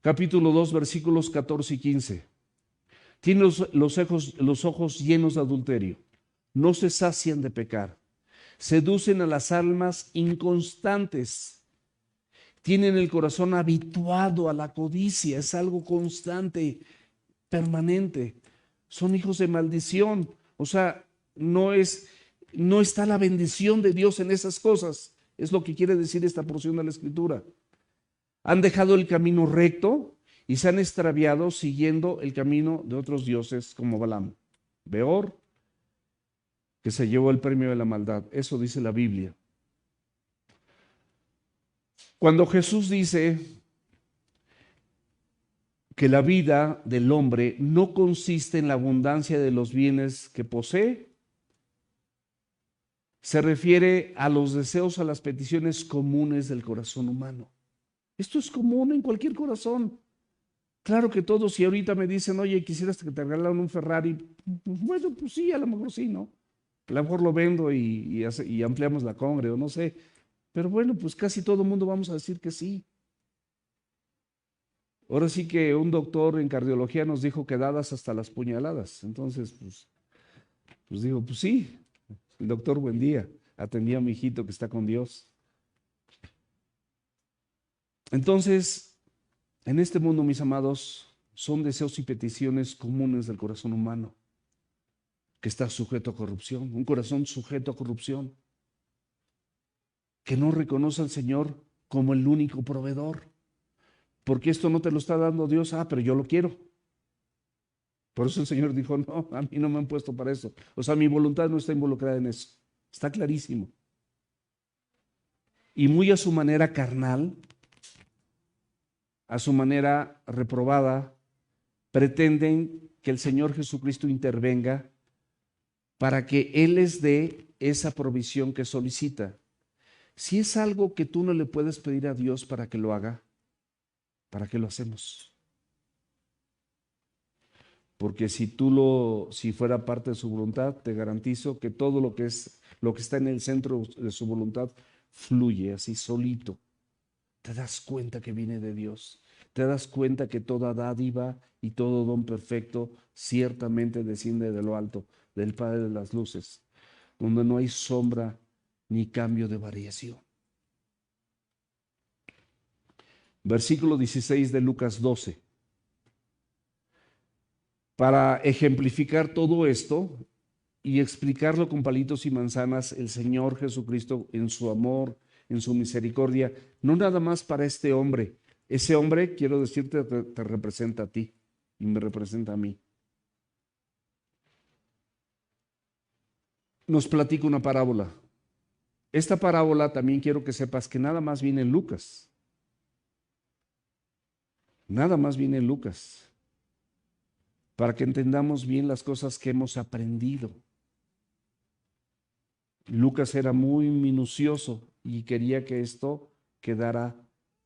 capítulo 2, versículos 14 y 15. Tienen los ojos llenos de adulterio, no se sacian de pecar, seducen a las almas inconstantes, tienen el corazón habituado a la codicia, es algo constante, permanente, son hijos de maldición, o sea, no está la bendición de Dios en esas cosas, es lo que quiere decir esta porción de la Escritura. Han dejado el camino recto y se han extraviado siguiendo el camino de otros dioses como Balaam, Beor, que se llevó el premio de la maldad. Eso dice la Biblia. Cuando Jesús dice que la vida del hombre no consiste en la abundancia de los bienes que posee, se refiere a los deseos, a las peticiones comunes del corazón humano. Esto es común en cualquier corazón. Claro que todos, si ahorita me dicen, oye, quisieras que te regalaran un Ferrari, pues bueno, pues sí, a lo mejor sí, ¿no? A lo mejor lo vendo y ampliamos la congre, o no sé. Pero bueno, pues casi todo el mundo vamos a decir que sí. Ahora sí que un doctor en cardiología nos dijo que dadas hasta las puñaladas. Entonces, pues digo, pues sí, el doctor buen día, atendía a mi hijito que está con Dios. Entonces, en este mundo, mis amados, son deseos y peticiones comunes del corazón humano, que está sujeto a corrupción, un corazón sujeto a corrupción, que no reconoce al Señor como el único proveedor, porque esto no te lo está dando Dios, pero yo lo quiero. Por eso el Señor dijo, no, a mí no me han puesto para eso. O sea, mi voluntad no está involucrada en eso. Está clarísimo. Y muy a su manera carnal, a su manera reprobada, pretenden que el Señor Jesucristo intervenga para que Él les dé esa provisión que solicita. Si es algo que tú no le puedes pedir a Dios para que lo haga, ¿para qué lo hacemos? Porque si fuera parte de su voluntad, te garantizo que todo lo que está en el centro de su voluntad fluye así solito. Te das cuenta que viene de Dios. Te das cuenta que toda dádiva y todo don perfecto ciertamente desciende de lo alto, del Padre de las luces, donde no hay sombra ni cambio de variación. Versículo 16 de Lucas 12. Para ejemplificar todo esto y explicarlo con palitos y manzanas, el Señor Jesucristo en su amor, en su misericordia, no nada más para este hombre. Ese hombre, quiero decirte, te representa a ti y me representa a mí. Nos platica una parábola. Esta parábola también quiero que sepas que nada más viene en Lucas. Nada más viene en Lucas. Para que entendamos bien las cosas que hemos aprendido. Lucas era muy minucioso y quería que esto quedara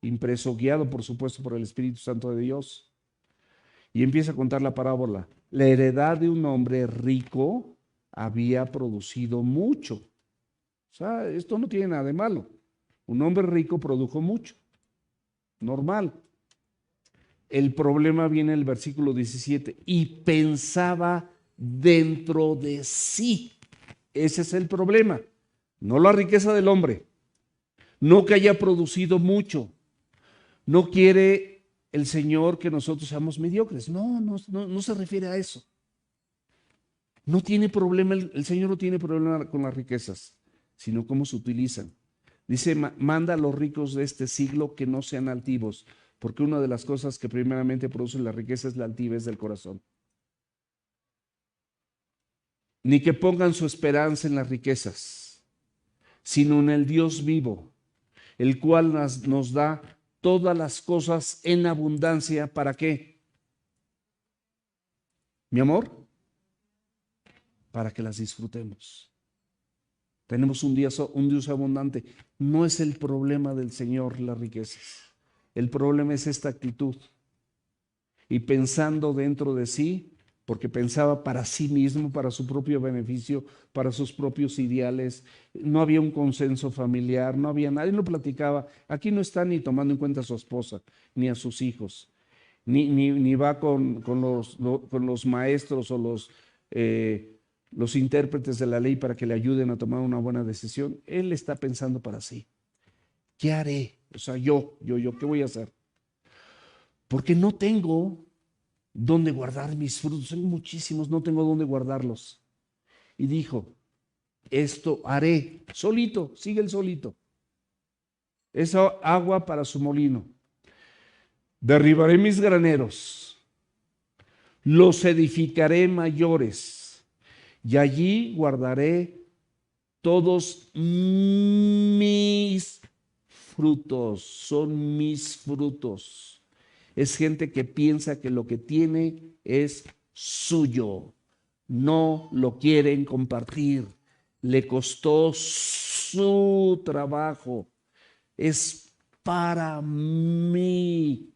impreso, guiado por supuesto por el Espíritu Santo de Dios. Y empieza a contar la parábola. La heredad de un hombre rico había producido mucho. O sea, esto no tiene nada de malo. Un hombre rico produjo mucho. Normal. El problema viene en el versículo 17. Y pensaba dentro de sí. Ese es el problema. No la riqueza del hombre. No que haya producido mucho. No quiere el Señor que nosotros seamos mediocres. No se refiere a eso. No tiene problema, el Señor no tiene problema con las riquezas, sino cómo se utilizan. Dice, manda a los ricos de este siglo que no sean altivos, porque una de las cosas que primeramente produce la riqueza es la altivez del corazón. Ni que pongan su esperanza en las riquezas, sino en el Dios vivo, el cual nos da todas las cosas en abundancia. ¿Para qué? Mi amor, para que las disfrutemos. Tenemos un Dios abundante. No es el problema del Señor las riquezas. El problema es esta actitud. Y pensando dentro de sí, porque pensaba para sí mismo, para su propio beneficio, para sus propios ideales. No había un consenso familiar, no había nadie, lo platicaba. Aquí no está ni tomando en cuenta a su esposa, ni a sus hijos, ni va con los maestros o los intérpretes de la ley para que le ayuden a tomar una buena decisión. Él está pensando para sí. ¿Qué haré? O sea, ¿qué voy a hacer? Porque no tengo dónde guardar mis frutos. Son muchísimos, no tengo dónde guardarlos. Y dijo, esto haré solito, sigue el solito. Esa agua para su molino. Derribaré mis graneros, los edificaré mayores, y allí guardaré todos mis frutos. Son mis frutos. Es gente que piensa que lo que tiene es suyo. No lo quieren compartir. le costó su trabajo. Es para mí.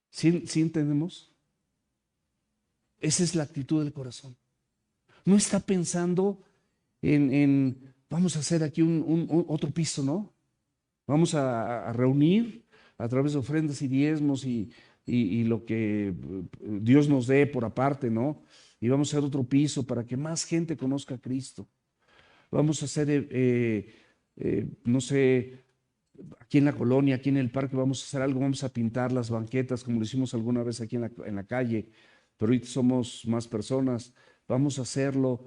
¿Sí entendemos? Esa es la actitud del corazón. No está pensando vamos a hacer aquí otro piso, ¿no? Vamos a reunir a través de ofrendas y diezmos y lo que Dios nos dé por aparte, ¿no? Y vamos a hacer otro piso para que más gente conozca a Cristo. Vamos a hacer, no sé, aquí en la colonia, aquí en el parque, vamos a hacer algo, vamos a pintar las banquetas como lo hicimos alguna vez aquí en la calle, pero ahorita somos más personas, vamos a hacerlo.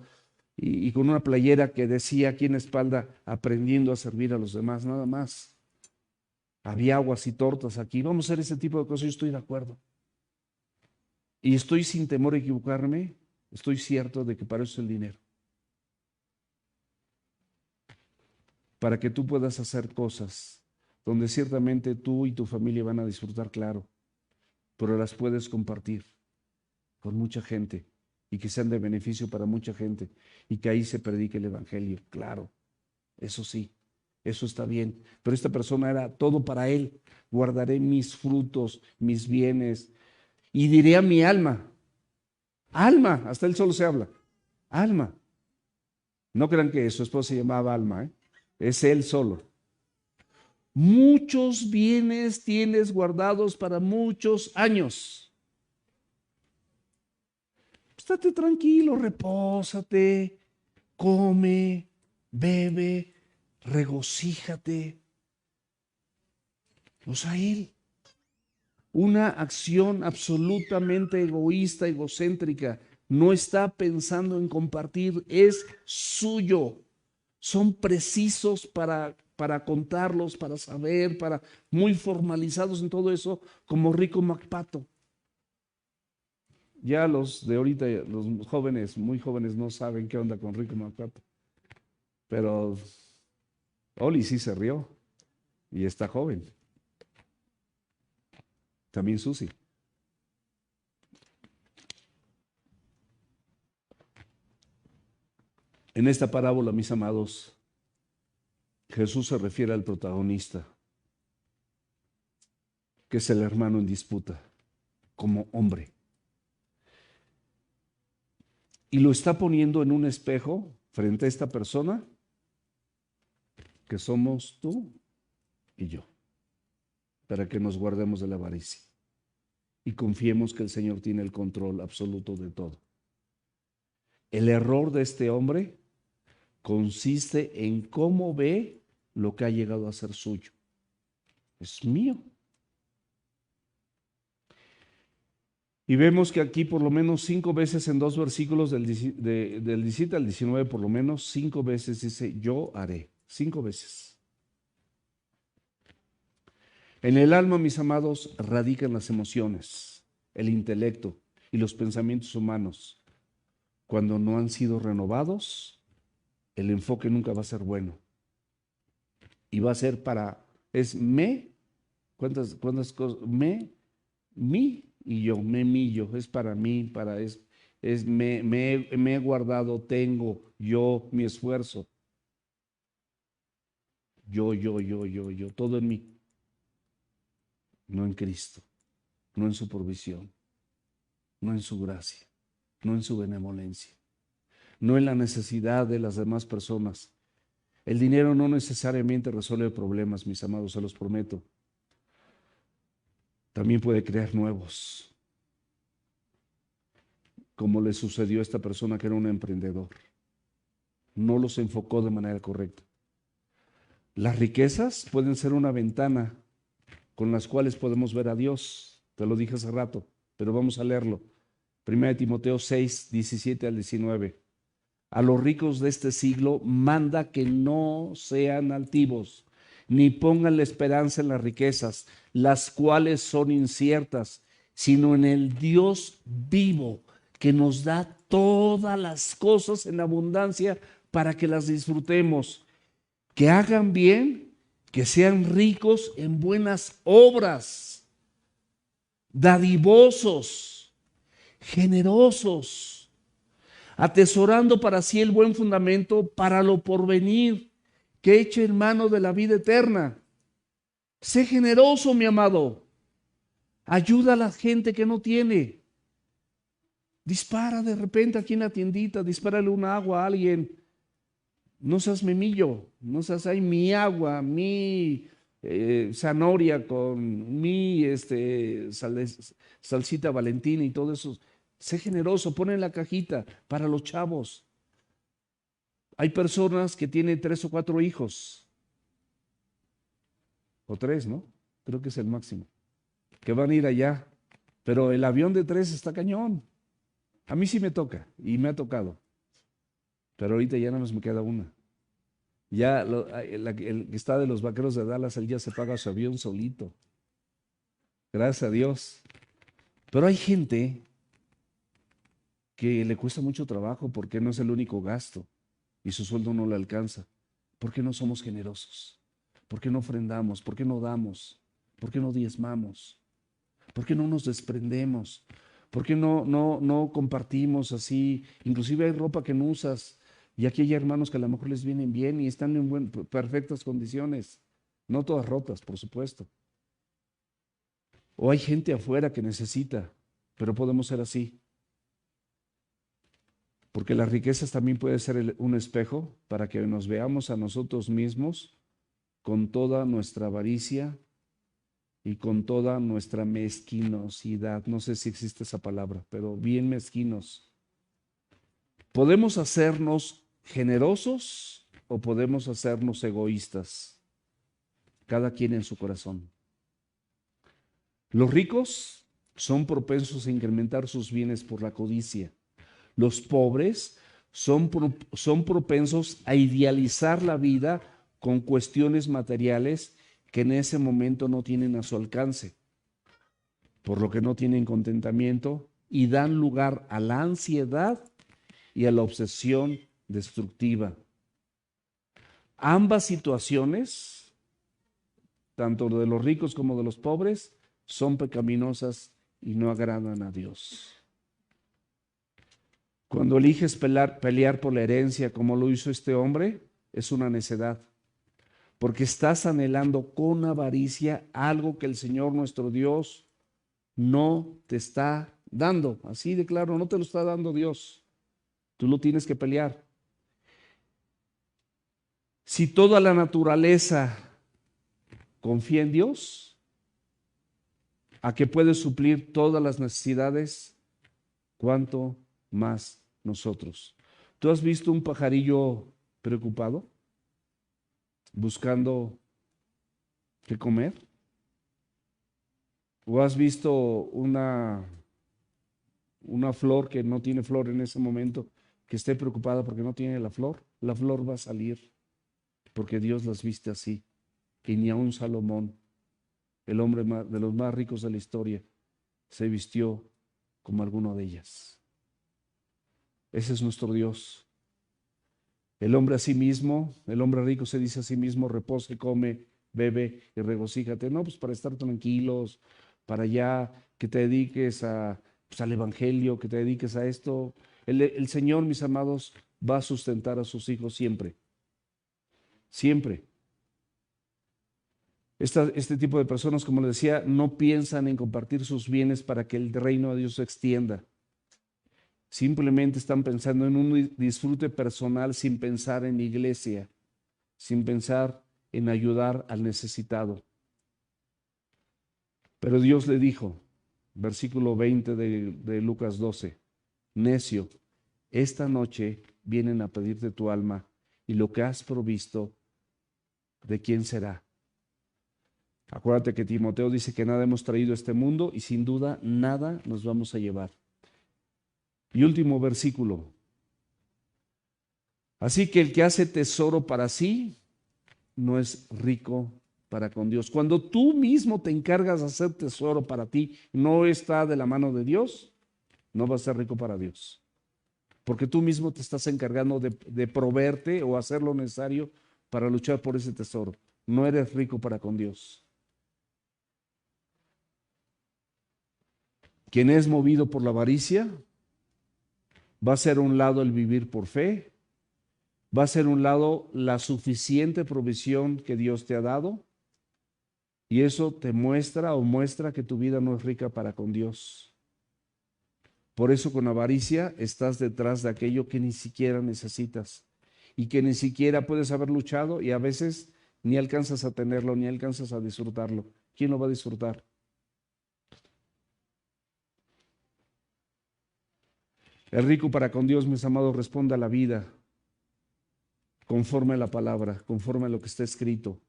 Y con una playera que decía aquí en la espalda, aprendiendo a servir a los demás, nada más. Había aguas y tortas aquí, vamos a hacer ese tipo de cosas, yo estoy de acuerdo. Y estoy sin temor a equivocarme, estoy cierto de que para eso es el dinero. Para que tú puedas hacer cosas donde ciertamente tú y tu familia van a disfrutar, claro, pero las puedes compartir con mucha gente y que sean de beneficio para mucha gente y que ahí se predique el evangelio, claro, eso sí, eso está bien, pero esta persona era todo para él. Guardaré mis frutos, mis bienes y diré a mi alma, hasta él solo se habla, alma. No crean que su esposa se llamaba Alma, es él solo. Muchos bienes tienes guardados para muchos años. Estate tranquilo, repósate, come, bebe, regocíjate. O sea, él. Una acción absolutamente egoísta, egocéntrica. No está pensando en compartir, es suyo. Son precisos para contarlos, para saber, muy formalizados en todo eso, como Rico MacPato. Ya los de ahorita, los jóvenes, muy jóvenes, no saben qué onda con Rico MacPato. Pero Oli sí se rió y está joven. También Susi. En esta parábola, mis amados, Jesús se refiere al protagonista, que es el hermano en disputa, como hombre. Y lo está poniendo en un espejo frente a esta persona, que somos tú y yo, para que nos guardemos de la avaricia y confiemos que el Señor tiene el control absoluto de todo. El error de este hombre consiste en cómo ve lo que ha llegado a ser suyo. Es mío. Y vemos que aquí por lo menos 5 veces en 2 versículos del 17 al 19, por lo menos 5 veces dice, yo haré. 5 veces. En el alma, mis amados, radican las emociones, el intelecto y los pensamientos humanos. Cuando no han sido renovados, el enfoque nunca va a ser bueno. Y va a ser ¿cuántas cosas? Mi y yo, mi, yo, es para mí, me he guardado, tengo, yo, mi esfuerzo. Yo, todo en mí. No en Cristo, no en su provisión, no en su gracia, no en su benevolencia, no en la necesidad de las demás personas. El dinero no necesariamente resuelve problemas, mis amados, se los prometo. También puede crear nuevos, como le sucedió a esta persona que era un emprendedor. No los enfocó de manera correcta. Las riquezas pueden ser una ventana con las cuales podemos ver a Dios. Te lo dije hace rato, pero vamos a leerlo. 1 Timoteo 6, 17 al 19. A los ricos de este siglo manda que no sean altivos, ni pongan la esperanza en las riquezas, las cuales son inciertas, sino en el Dios vivo, que nos da todas las cosas en abundancia para que las disfrutemos. Que hagan bien, que sean ricos en buenas obras, dadivosos, generosos, atesorando para sí el buen fundamento para lo porvenir, que eche en mano de la vida eterna. Sé generoso, mi amado. Ayuda a la gente que no tiene. Dispara de repente aquí en la tiendita, dispárale un agua a alguien. No seas memillo, no seas ahí mi agua, mi zanahoria con mi salsita Valentina y todo eso. Sé generoso, pon en la cajita para los chavos. Hay personas que tienen 3 o 4 hijos, o 3, ¿no? Creo que es el máximo, que van a ir allá, pero el avión de 3 está cañón. A mí sí me toca y me ha tocado, pero ahorita ya nada más me queda una. Ya el que está de los Vaqueros de Dallas, él ya se paga su avión solito. Gracias a Dios. Pero hay gente que le cuesta mucho trabajo porque no es el único gasto y su sueldo no le alcanza. ¿Por qué no somos generosos? ¿Por qué no ofrendamos? ¿Por qué no damos? ¿Por qué no diezmamos? ¿Por qué no nos desprendemos? ¿Por qué no compartimos así? Inclusive hay ropa que no usas y aquí hay hermanos que a lo mejor les vienen bien y están en perfectas condiciones. No todas rotas, por supuesto. O hay gente afuera que necesita, pero podemos ser así. Porque las riquezas también puede ser un espejo para que nos veamos a nosotros mismos con toda nuestra avaricia y con toda nuestra mezquinosidad. No sé si existe esa palabra, pero bien mezquinos. Podemos hacernos generosos o podemos hacernos egoístas, cada quien en su corazón. Los ricos son propensos a incrementar sus bienes por la codicia. Los pobres son propensos a idealizar la vida con cuestiones materiales que en ese momento no tienen a su alcance, por lo que no tienen contentamiento y dan lugar a la ansiedad y a la obsesión destructiva. Ambas situaciones, tanto de los ricos como de los pobres, son pecaminosas y no agradan a Dios. Cuando eliges pelear por la herencia como lo hizo este hombre, es una necedad, porque estás anhelando con avaricia algo que el Señor nuestro Dios no te está dando. Así de claro, no te lo está dando Dios. Tú lo tienes que pelear. Si toda la naturaleza confía en Dios, a que puede suplir todas las necesidades, ¿cuánto más nosotros? ¿Tú has visto un pajarillo preocupado, buscando qué comer? ¿O has visto una flor que no tiene flor en ese momento, que esté preocupada porque no tiene la flor? La flor va a salir porque Dios las viste así. Y ni aun Salomón, el hombre de los más ricos de la historia, se vistió como alguno de ellas. Ese es nuestro Dios. El hombre a sí mismo, el hombre rico se dice a sí mismo, reposa, come, bebe y regocíjate. No, pues para estar tranquilos, para ya que te dediques al evangelio, que te dediques a esto. El Señor, mis amados, va a sustentar a sus hijos siempre. Siempre. Este tipo de personas, como les decía, no piensan en compartir sus bienes para que el reino de Dios se extienda. Simplemente están pensando en un disfrute personal sin pensar en la iglesia, sin pensar en ayudar al necesitado. Pero Dios le dijo, versículo 20 de Lucas 12, necio, esta noche vienen a pedirte tu alma y lo que has provisto, ¿de quién será? Acuérdate que Timoteo dice que nada hemos traído a este mundo y sin duda nada nos vamos a llevar. Y último versículo. Así que el que hace tesoro para sí no es rico para con Dios. Cuando tú mismo te encargas de hacer tesoro para ti, no está de la mano de Dios, no vas a ser rico para Dios. Porque tú mismo te estás encargando de proveerte o hacer lo necesario para luchar por ese tesoro. No eres rico para con Dios. Quien es movido por la avaricia Va a ser a un lado el vivir por fe, va a ser a un lado la suficiente provisión que Dios te ha dado, y eso te muestra que tu vida no es rica para con Dios. Por eso con avaricia estás detrás de aquello que ni siquiera necesitas y que ni siquiera puedes haber luchado, y a veces ni alcanzas a tenerlo, ni alcanzas a disfrutarlo. ¿Quién lo va a disfrutar? El rico para con Dios, mis amados, responde a la vida conforme a la palabra, conforme a lo que está escrito,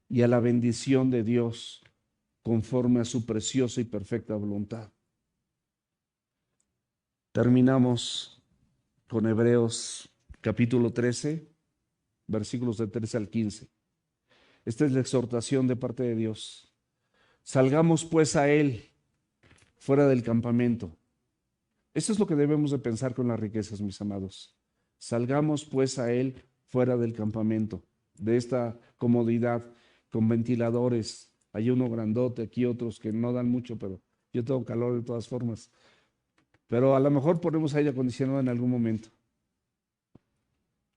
y a la bendición de Dios conforme a su preciosa y perfecta voluntad. Terminamos con Hebreos capítulo 13, versículos de 13 al 15. Esta es la exhortación de parte de Dios. Salgamos pues a Él fuera del campamento. Eso es lo que debemos de pensar con las riquezas, mis amados. Salgamos pues a Él fuera del campamento, de esta comodidad, con ventiladores. Hay uno grandote, aquí otros que no dan mucho, pero yo tengo calor de todas formas. Pero a lo mejor ponemos aire acondicionado en algún momento.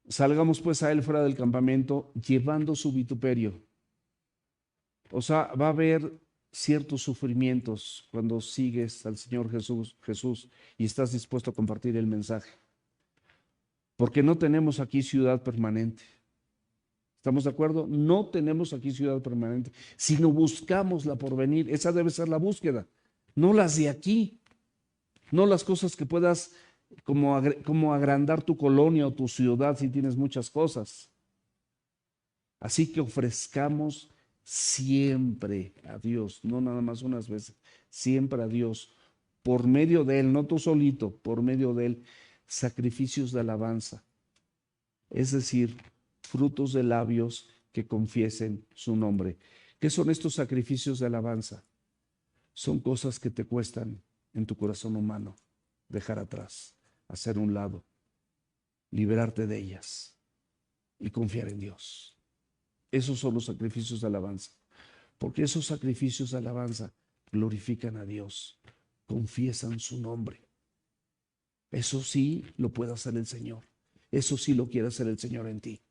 Salgamos pues a Él fuera del campamento, llevando su vituperio. O sea, va a haber ciertos sufrimientos cuando sigues al Señor Jesús y estás dispuesto a compartir el mensaje. Porque no tenemos aquí ciudad permanente. ¿Estamos de acuerdo? No tenemos aquí ciudad permanente, sino buscamos la porvenir. Esa debe ser la búsqueda, no las de aquí, no las cosas que puedas como agrandar tu colonia o tu ciudad si tienes muchas cosas. Así que ofrezcamos siempre a Dios, no nada más unas veces, siempre a Dios, por medio de Él, no tú solito, por medio de Él, sacrificios de alabanza, es decir, frutos de labios que confiesen su nombre. ¿Qué son estos sacrificios de alabanza? Son cosas que te cuestan en tu corazón humano dejar atrás, hacer un lado, liberarte de ellas y confiar en Dios. Esos son los sacrificios de alabanza, porque esos sacrificios de alabanza glorifican a Dios, confiesan su nombre. Eso sí lo puede hacer el Señor, eso sí lo quiere hacer el Señor en ti.